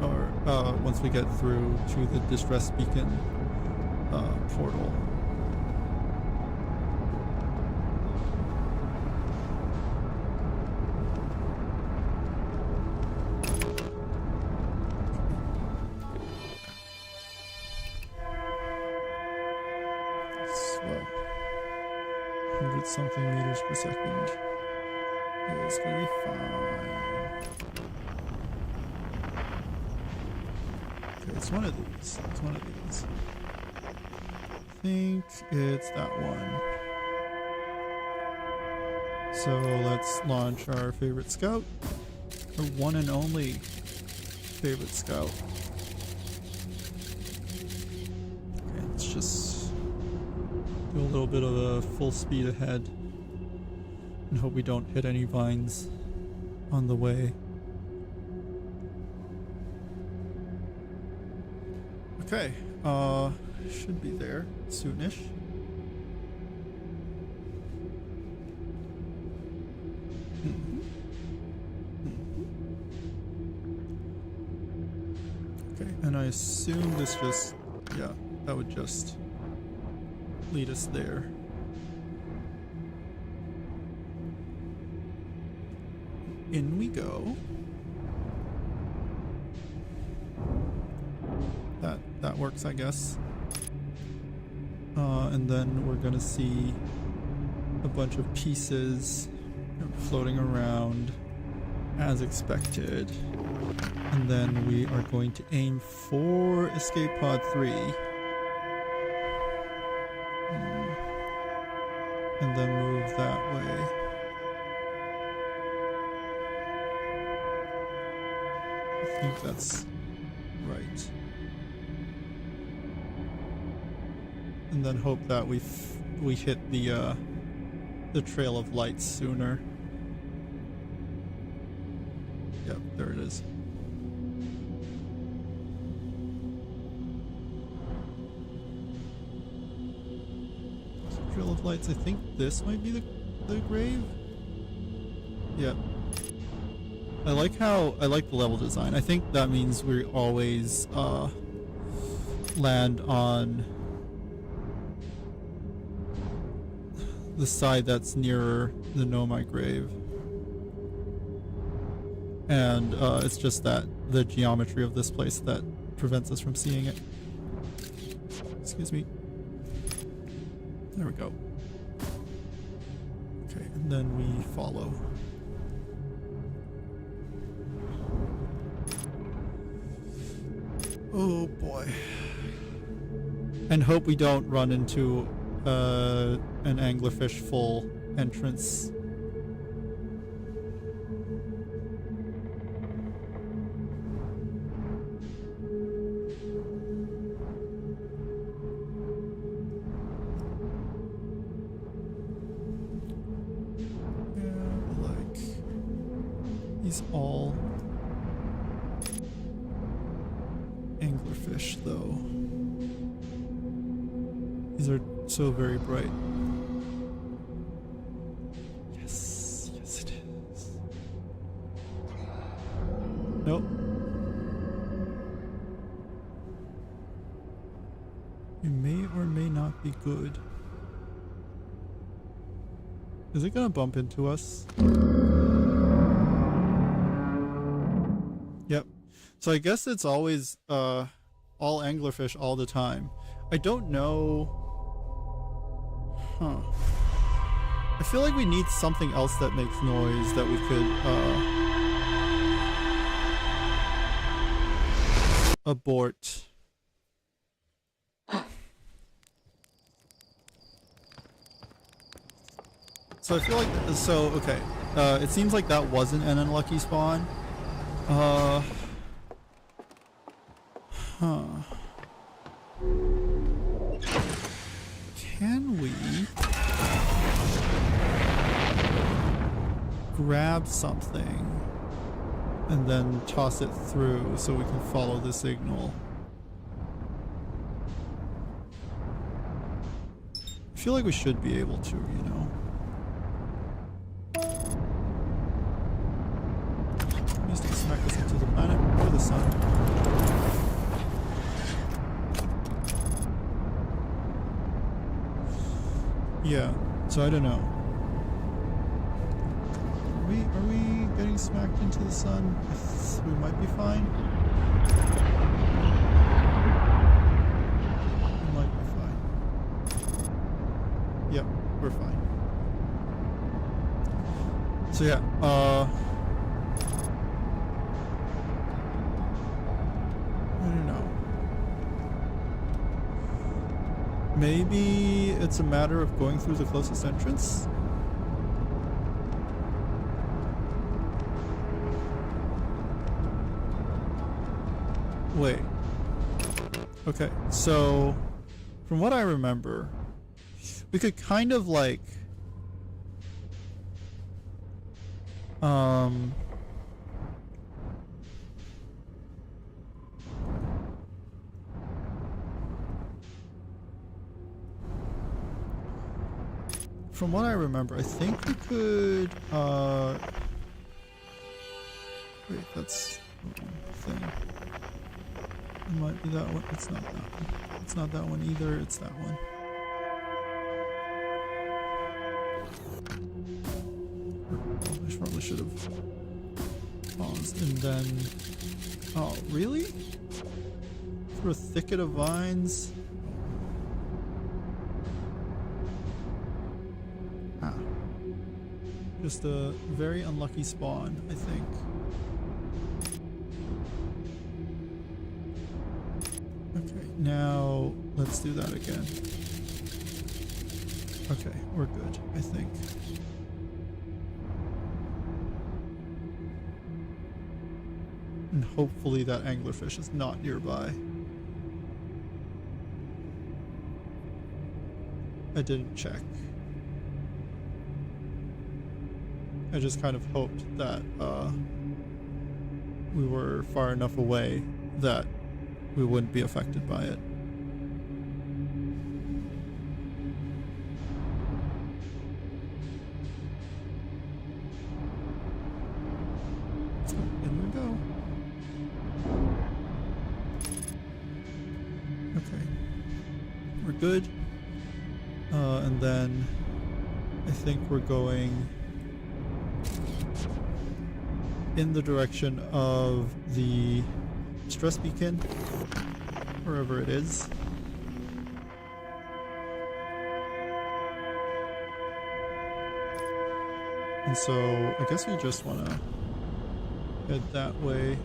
Or, once we get through to the Distress Beacon, portal. Slow. 100 something meters per second. It's gonna be fine. Okay, it's one of these. It's one of these. I think it's that one. So let's launch our favorite scout. Our one and only favorite scout. Okay, let's just do a little bit of a full speed ahead and hope we don't hit any vines. on the way. Okay, should be there soonish. Okay, and I assume this just, yeah, that would just lead us there. In we go. That works, I guess. And then we're gonna see a bunch of pieces floating around as expected. And then we are going to aim for escape pod 3. And then move that way. I think that's right. And then hope that we hit the trail of lights sooner. Yep, there it is. Trail of lights. I think this might be the grave. Yep. I like the level design. I think that means we always land on the side that's nearer the Nomai grave. And it's just that the geometry of this place that prevents us from seeing it. Excuse me. There we go. Okay, and then we follow. Oh boy. And hope we don't run into an anglerfish full entrance. Yeah, like these all anglerfish though. These are so very bright. Yes, yes it is. Nope. You may or may not be good. Is it gonna bump into us? Yep. So I guess it's always all anglerfish all the time. I don't know. Huh. I feel like we need something else that makes noise that we could abort. So I feel like, okay. It seems like that wasn't an unlucky spawn. Huh. Can we grab something and then toss it through so we can follow the signal? I feel like we should be able to, you know. Needs to smack us into the planet or the sun. Yeah, so I don't know. Are we getting smacked into the sun? We might be fine. We might be fine. Yep, we're fine. So yeah, I don't know. Maybe it's a matter of going through the closest entrance? Wait. Okay, so from what I remember, we could kind of like from what I remember, I think we could, wait, that's the wrong thing. It might be that one. It's not that one. It's not that one either. It's that one. I probably should have paused and then... Oh, really? Through a thicket of vines? Ah. Just a very unlucky spawn, I think. Okay, now let's do that again. Okay, we're good, I think. And hopefully that anglerfish is not nearby. I didn't check. I just kind of hoped that we were far enough away that we wouldn't be affected by it. So, in we go. Okay. We're good. And then I think we're going in the direction of the stress beacon, wherever it is. And so I guess we just want to head that way.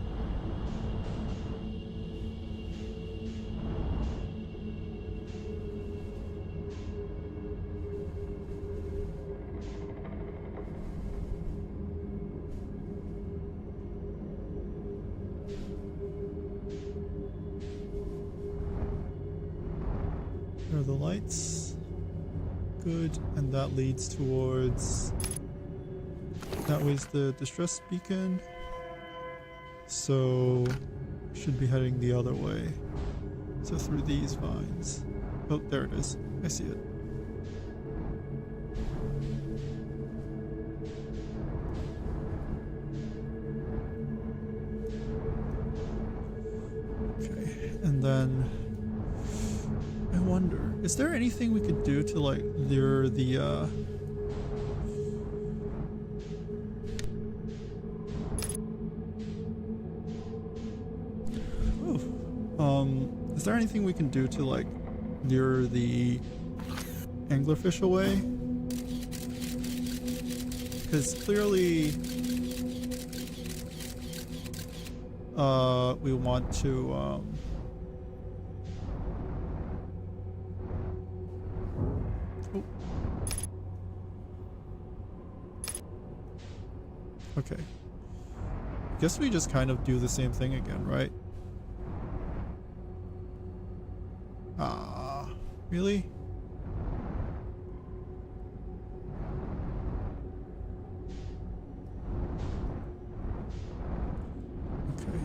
There are the lights. Good, and that leads towards... That was the distress beacon. So should be heading the other way. So through these vines. Oh, there it is. I see it. Okay, and then I wonder, is there anything we could do to like lure the is there anything we can do to like lure the anglerfish away? Because clearly we want to oh. Okay. Guess we just kind of do the same thing again, right? Ah, really? Okay.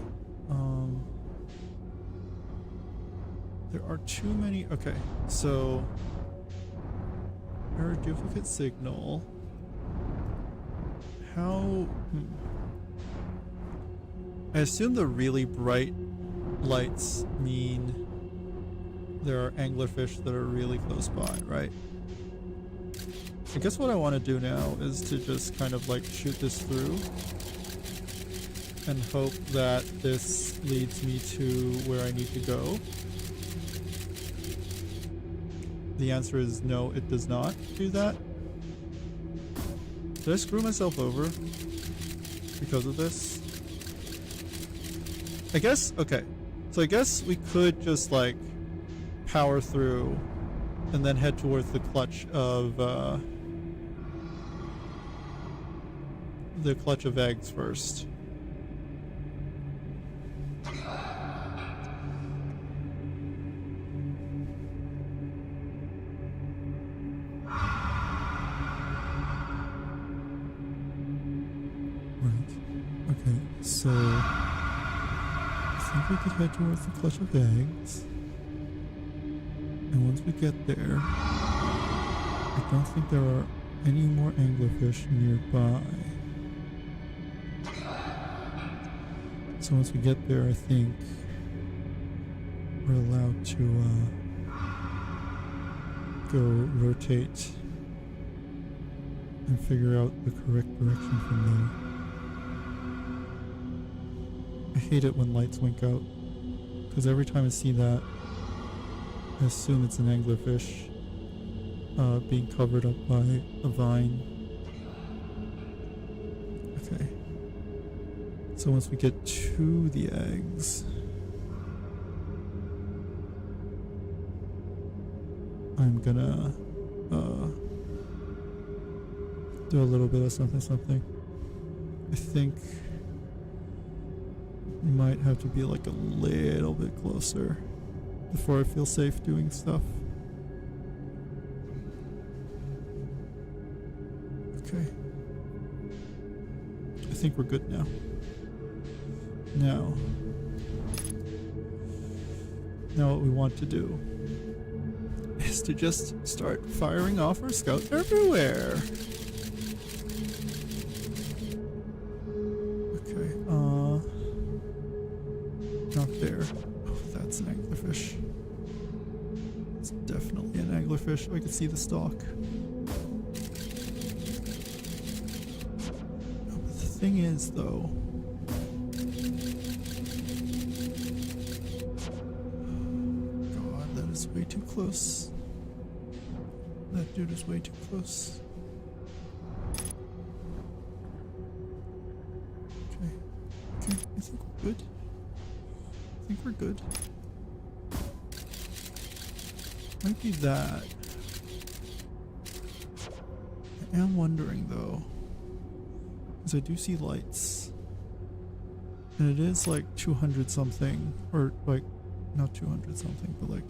There are too many. Okay, so error duplicate signal. How? I assume the really bright lights mean there are anglerfish that are really close by, right? I guess what I want to do now is to just kind of like shoot this through and hope that this leads me to where I need to go. The answer is no, it does not do that. Did I screw myself over because of this? I guess, okay. So I guess we could just like power through and then head towards the clutch of eggs first. Okay, so I think we could head towards the clutch of eggs. And once we get there, I don't think there are any more anglerfish nearby. So once we get there, I think we're allowed to go rotate and figure out the correct direction from there. I hate it when lights wink out, because every time I see that, I assume it's an anglerfish being covered up by a vine. Okay. So once we get to the eggs, I'm gonna do a little bit of something. I think we might have to be like a little bit closer before I feel safe doing stuff. Okay. I think we're good now. Now what we want to do is to just start firing off our scout everywhere. Okay, not there. Oh, that's an anglerfish. It's definitely an anglerfish. I can see the stalk. Oh, but the thing is, though, God, that is way too close. That dude is way too close. Okay, I think we're good. Might be that. I am wondering though, because I do see lights. And it is like 200 something, or like, not 200 something, but like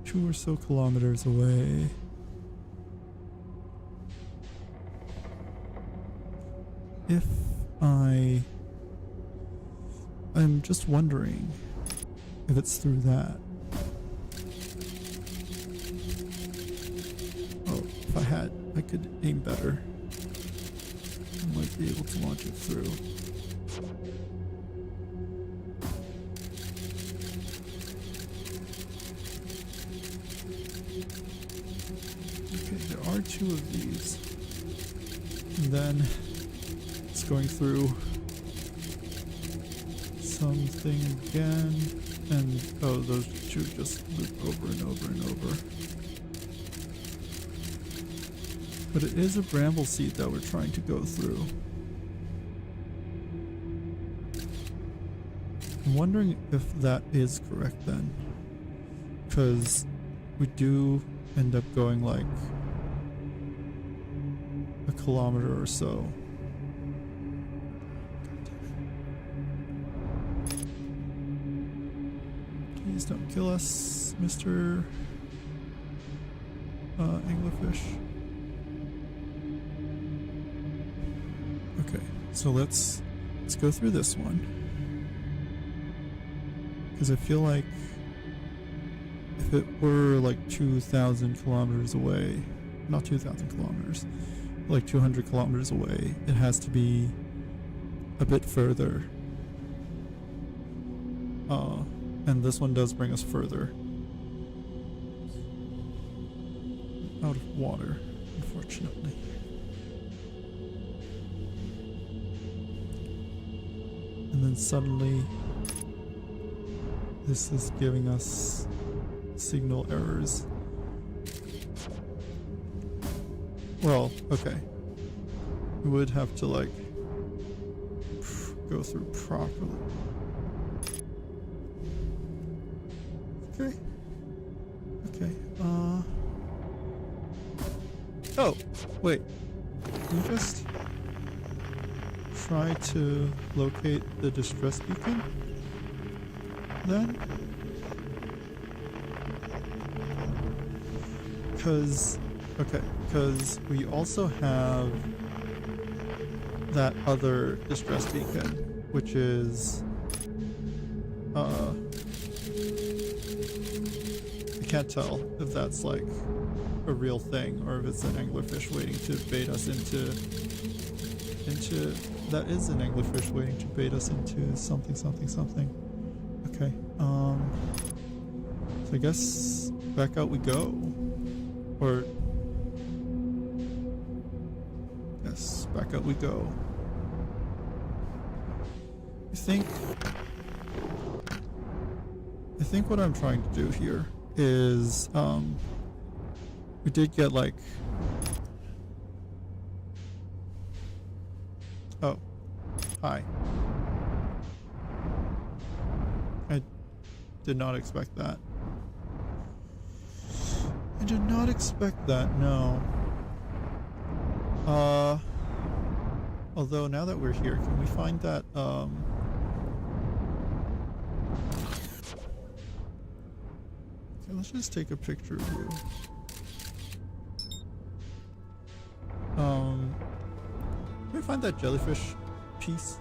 2 or so kilometers away. If I'm just wondering if it's through that. Oh, if I could aim better, I might be able to launch it through. Okay, there are 2 of these. And then it's going through something again, and oh, those 2 just loop over and over and over. But it is a bramble seed that we're trying to go through. I'm wondering if that is correct then, because we do end up going like a kilometer or so. Please don't kill us, Mr. Anglerfish. Okay, so let's go through this one, because I feel like if it were like 2,000 kilometers away, not 2,000 kilometers, like 200 kilometers away, it has to be a bit further. And this one does bring us further out of water, unfortunately. And then suddenly this is giving us signal errors. Well, okay. We would have to like go through properly. Okay. Oh, wait. Can you just try to locate the distress beacon then? Because we also have that other distress beacon, which is I can't tell if that's like a real thing, or if it's an anglerfish waiting to bait us into that is an anglerfish waiting to bait us into something. Okay. So I guess back out we go. Or yes, back out we go. I think what I'm trying to do here is we did get like oh, hi. I did not expect that. I did not expect that, no. Although now that we're here, can we find that okay, let's just take a picture of you. Can we find that jellyfish piece?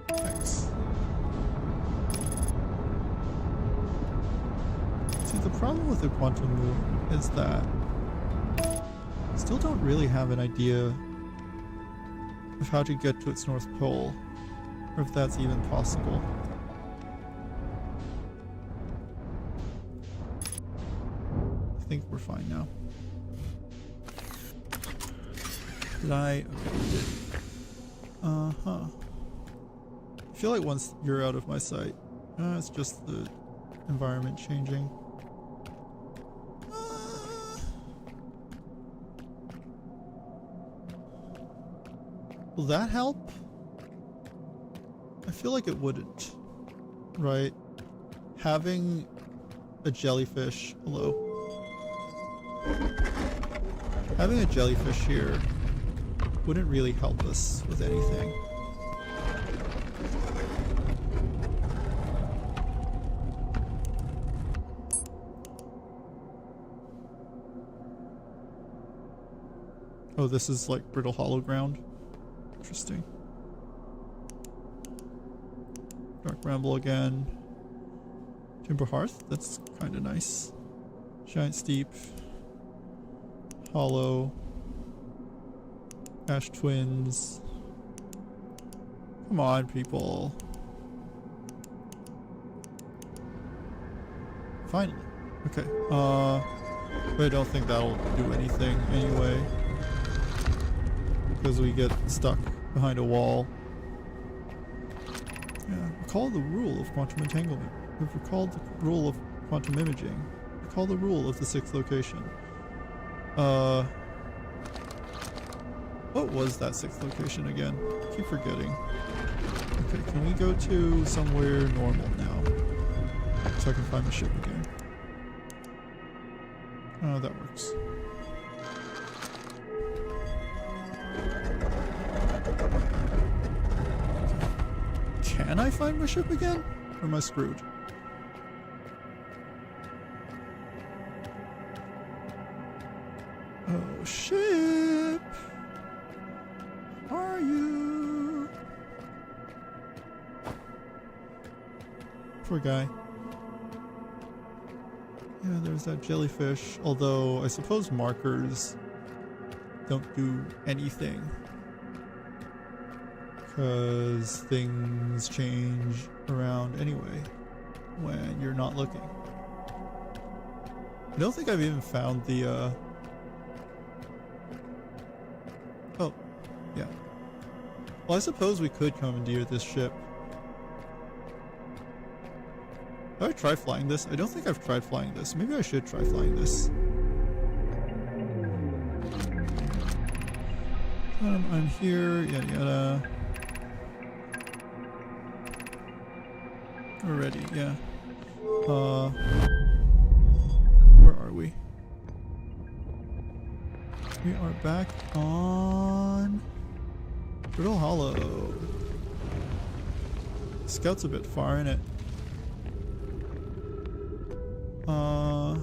Thanks. See, the problem with the quantum moon is that I still don't really have an idea of how to get to its North Pole, or if that's even possible. I think we're fine now. Did I? Okay, we did. I feel like once you're out of my sight, it's just the environment changing. Will that help? I feel like it wouldn't, right? Having a jellyfish, hello. Having a jellyfish here wouldn't really help us with anything. Oh, this is like brittle hollow ground. Interesting. Dark bramble again. Timber hearth, that's kind of nice. Giant steep. Hollow. Ash twins. Come on, people. Finally. Okay. But I don't think that'll do anything anyway. Because we get stuck behind a wall. Yeah. Recall the rule of quantum entanglement. We've recalled the rule of quantum imaging. Recall the rule of the sixth location. What was that sixth location again? I keep forgetting. Okay, can we go to somewhere normal now? So I can find the ship again. Oh, that works. Can I find my ship again? Or am I screwed? Oh, ship! Are you? Poor guy. Yeah, there's that jellyfish. Although, I suppose markers don't do anything. Because things change around anyway when you're not looking. I don't think I've even found the oh, yeah. Well, I suppose we could commandeer this ship. Have I tried flying this? I don't think I've tried flying this. Maybe I should try flying this. I'm here, yada yada. We're ready, yeah. Where are we? We are back on Brittle Hollow. Scout's a bit far, innit? Oh.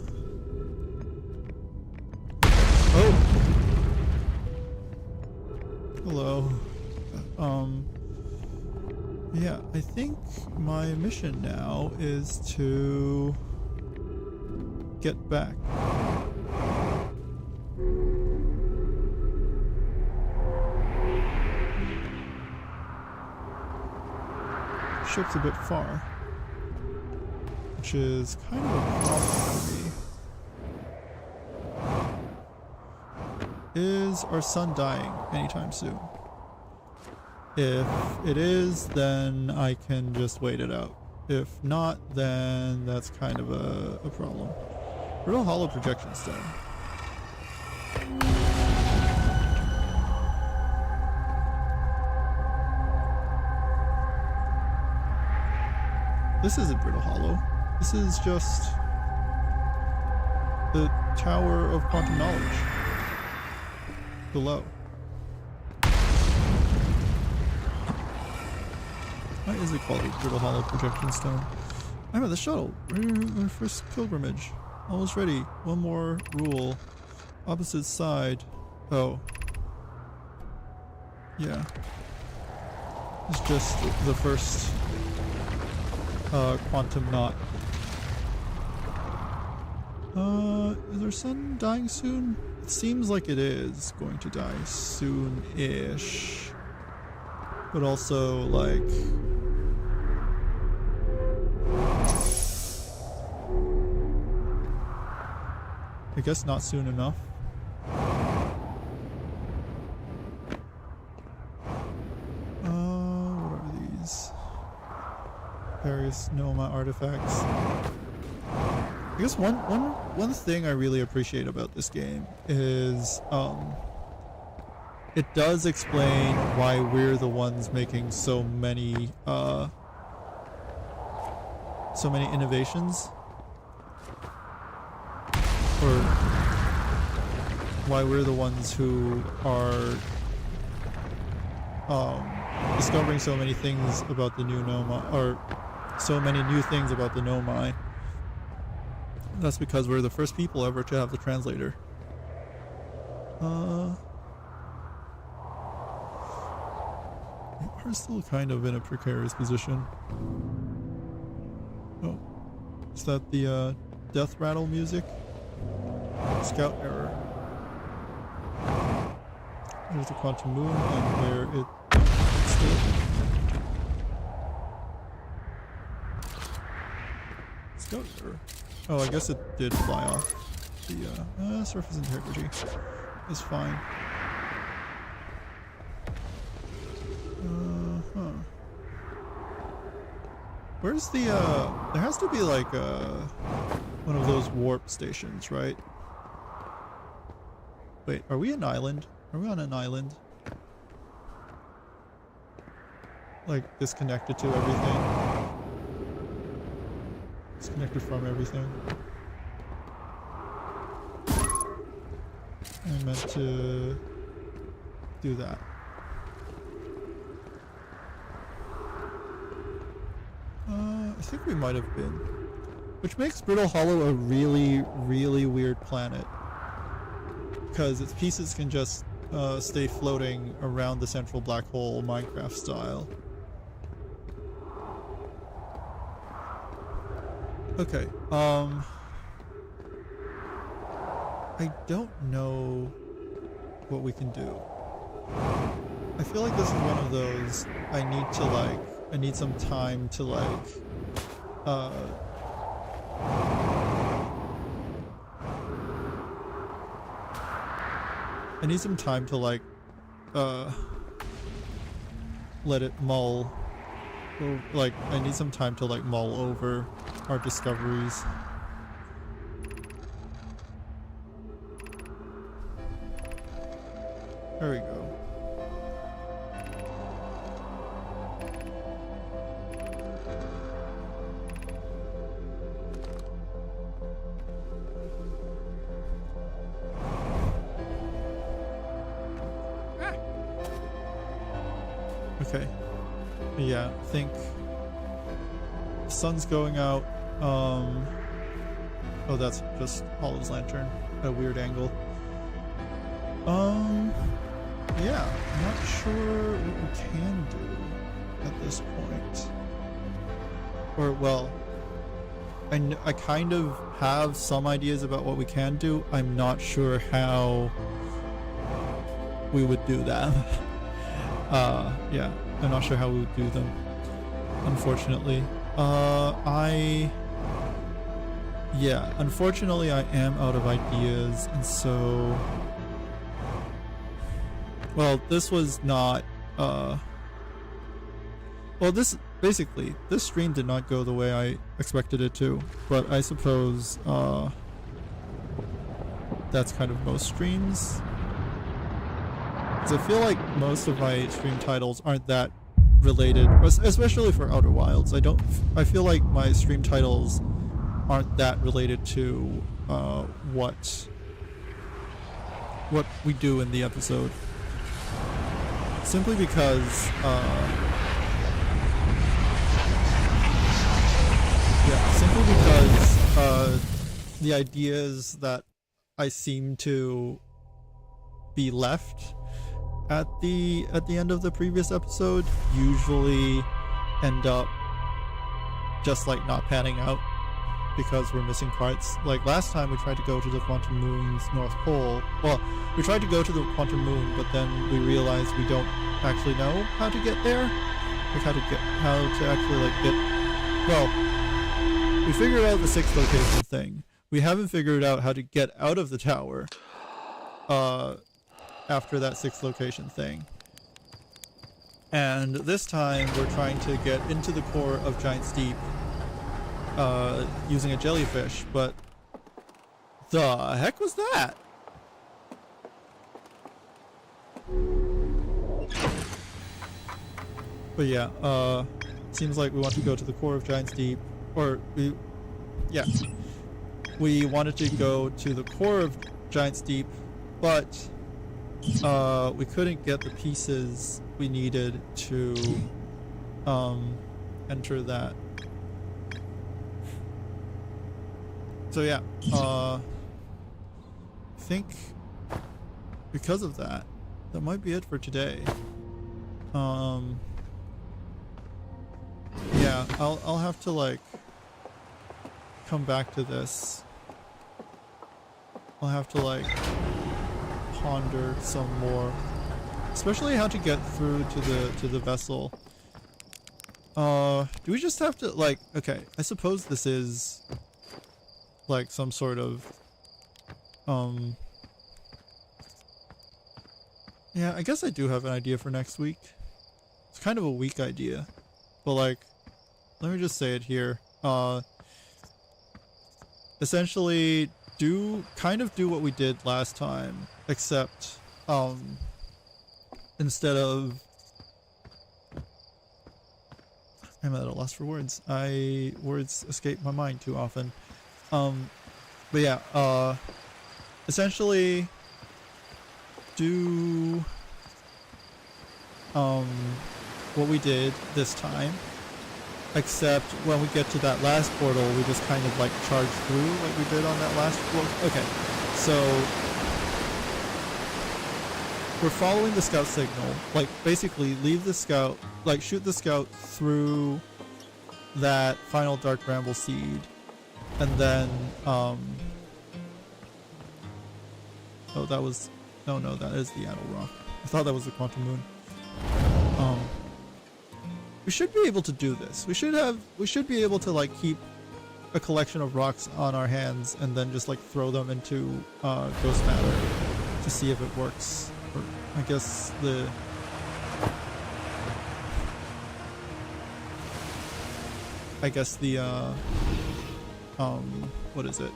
Hello. Yeah, I think my mission now is to get back. Ship's a bit far, which is kind of a problem for me. Is our sun dying anytime soon? If it is, then I can just wait it out. If not, then that's kind of a problem. Brittle hollow projection stone. This isn't brittle hollow. This is just the Tower of Quantum Knowledge below. Why is it called a brittle hollow projection stone? I'm at the shuttle. Our first pilgrimage. Almost ready. One more rule. Opposite side. Oh. Yeah. It's just the first quantum knot. Is our sun dying soon? It seems like it is going to die soon-ish. But also, like... I guess not soon enough. What are these? Various Noma artifacts. I guess one thing I really appreciate about this game is it does explain why we're the ones making so many innovations, or why we're the ones who are discovering so many things about the new Noma, or so many new things about the Nomai. That's because we're the first people ever to have the translator. We are still kind of in a precarious position. Oh, is that the death rattle music? Scout error. There's the quantum moon, and there it stood. Scout error. Oh, I guess it did fly off. The surface integrity is fine. Where's the there has to be like one of those warp stations, right? Wait, are we an island? Are we on an island? Like disconnected to everything? Disconnected from everything. I meant to do that. I think we might have been. Which makes Brittle Hollow a really, really weird planet. Because its pieces can just stay floating around the central black hole, Minecraft style. Okay, I don't know what we can do. I feel like this is one of those I need some time to let it mull. Like, I need some time to mull over our discoveries. There we go. Okay. Yeah, I think the sun's going out. Oh, that's just Hollow's lantern at a weird angle. Yeah, I'm not sure what we can do at this point. Or, well, I kind of have some ideas about what we can do. I'm not sure how we would do them. Yeah, I'm not sure how we would do them, unfortunately. Yeah, unfortunately I am out of ideas, and so... Well, this was not, well, this stream did not go the way I expected it to, but I suppose, that's kind of most streams. Because I feel like most of my stream titles aren't that related, especially for Outer Wilds. I feel like my stream titles aren't that related to, what we do in the episode. Simply because, the ideas that I seem to be left at the end of the previous episode usually end up just like not panning out because we're missing parts. Like last time we tried to go to the Quantum Moon's North Pole. Well, we tried to go to the Quantum Moon, but then we realized we don't actually know how to get there. Like how to actually like get... Well, we figured out the 6th location thing. We haven't figured out how to get out of the tower after that 6th location thing. And this time we're trying to get into the core of Giant's Deep using a jellyfish, but the heck was that? But yeah, seems like we want to go to the core of Giant's Deep, or we wanted to go to the core of Giant's Deep, but we couldn't get the pieces we needed to enter that. So yeah, I think because of that, that might be it for today. Yeah, I'll have to like come back to this. I'll have to like ponder some more, especially how to get through to the vessel. Do we just have to like? Okay, I suppose this is like some sort of yeah, I guess I do have an idea for next week. It's kind of a weak idea, but like, let me just say it here. Essentially do what we did last time, except instead of... I'm at a loss for words. Words escape my mind too often. But yeah, essentially do what we did this time, except when we get to that last portal we just kind of like charge through like we did on that last floor. Okay, so we're following the scout signal, like basically leave the scout, like shoot the scout through that final dark bramble seed, and then oh, that was no, that is the Addle Rock. I thought that was the Quantum Moon. We should be able to do this. We should be able to like keep a collection of rocks on our hands and then just like throw them into ghost matter to see if it works. Or I guess the what is it?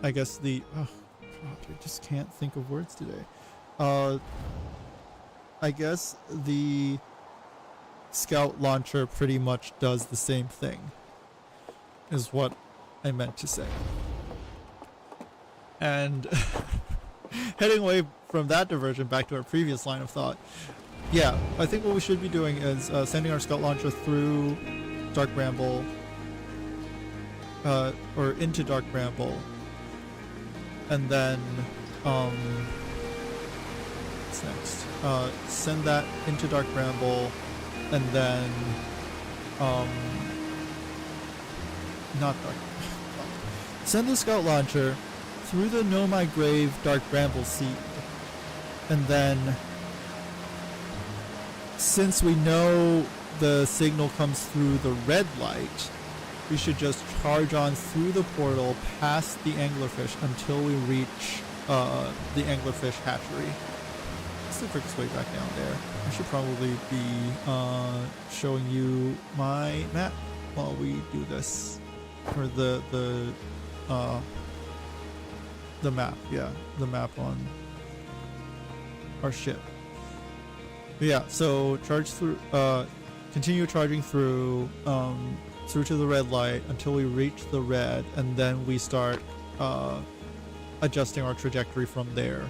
I guess the oh god, I just can't think of words today. I guess the scout launcher pretty much does the same thing, is what I meant to say. And heading away from that diversion back to our previous line of thought, yeah, I think what we should be doing is sending our scout launcher through Dark Bramble, or into Dark Bramble, and then what's next? Send that into Dark Bramble, and then not dark. Send the scout launcher through the Know My Grave Dark Bramble Seed, and then since we know the signal comes through the red light, we should just charge on through the portal past the anglerfish until we reach the anglerfish hatchery. What's the quickest way back down there? I should probably be showing you my map while we do this, or the map, yeah, the map on our ship. But yeah, so charge through, continue charging through to the red light until we reach the red, and then we start adjusting our trajectory from there,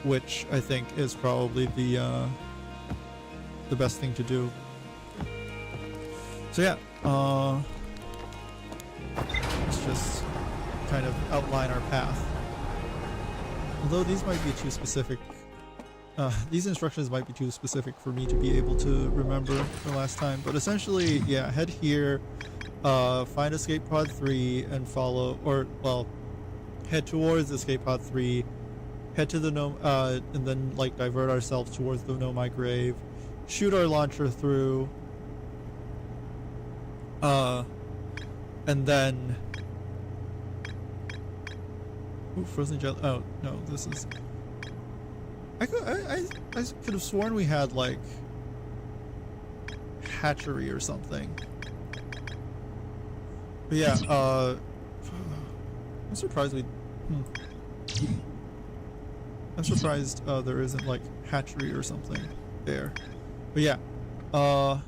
which I think is probably the best thing to do. So yeah, let's just kind of outline our path. Although these might be too specific, these instructions might be too specific for me to be able to remember for last time, but essentially, yeah, head here, find escape pod 3 and follow, or well, head towards escape pod 3, head to the and then like divert ourselves towards the Know My Grave, shoot our launcher through, and then frozen jelly. Oh no, this is. I could have sworn we had like hatchery or something. But yeah, I'm surprised we. I'm surprised there isn't like hatchery or something there. But yeah, oh,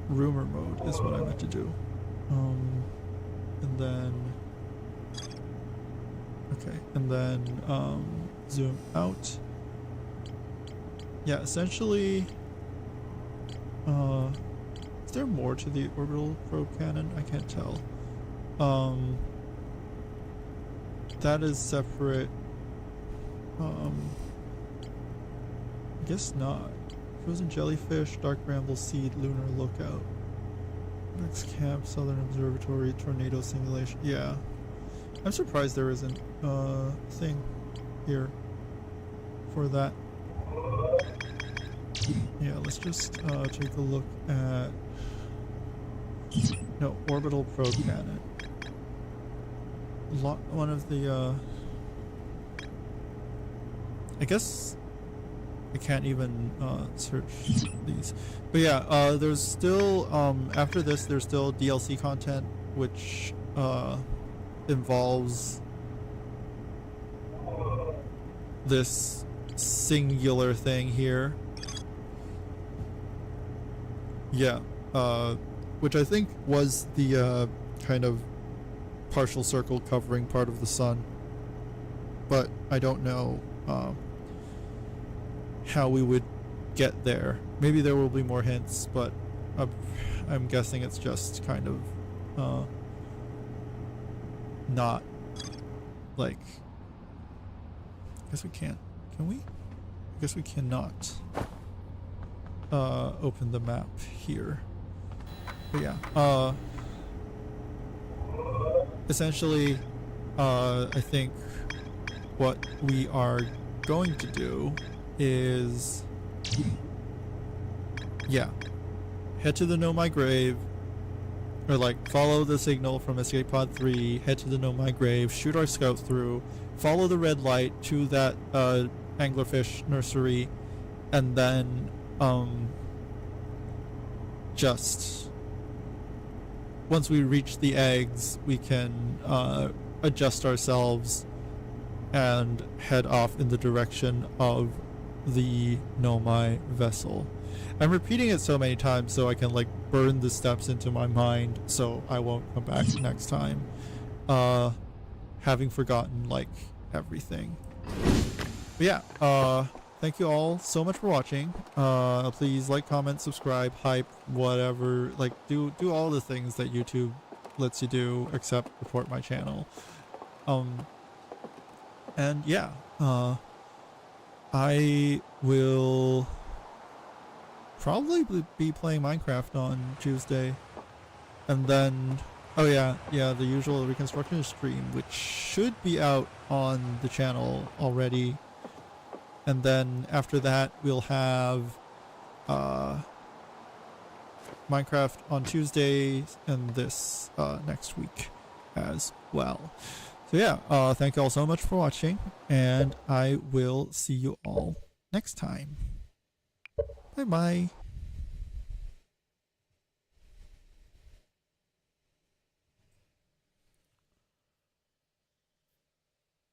rumor mode is what I meant to do. And then. Okay, and then zoom out. Yeah, essentially, is there more to the orbital probe cannon? I can't tell. That is separate. I guess not. Frozen jellyfish, dark bramble seed, lunar lookout, next camp, southern observatory, tornado simulation. Yeah. I'm surprised there isn't a thing here for that. Yeah, let's just take a look at orbital probe cannon. One of the I guess I can't even search these, but yeah, there's still after this there's still DLC content which involves this singular thing here. Yeah, which I think was the kind of partial circle covering part of the sun, but I don't know how we would get there. Maybe there will be more hints, but I'm guessing it's just kind of not like, I guess we can't, can we? I guess we cannot open the map here. But yeah, essentially I think what we are going to do is, yeah, head to the Know My Grave, or like follow the signal from escape pod 3, head to the Know My Grave, shoot our scout through, follow the red light to that anglerfish nursery, and then just once we reach the eggs we can adjust ourselves and head off in the direction of the Know My vessel. I'm repeating it so many times so I can like burn the steps into my mind so I won't come back next time having forgotten like everything. But yeah, thank you all so much for watching. Please like, comment, subscribe, hype, whatever, like do all the things that YouTube lets you do except report my channel. And yeah, I will probably be playing Minecraft on Tuesday. And then, oh yeah, the usual reconstruction stream, which should be out on the channel already. And then after that, we'll have Minecraft on Tuesday and this next week as well. So yeah, thank you all so much for watching, and I will see you all next time. Bye bye.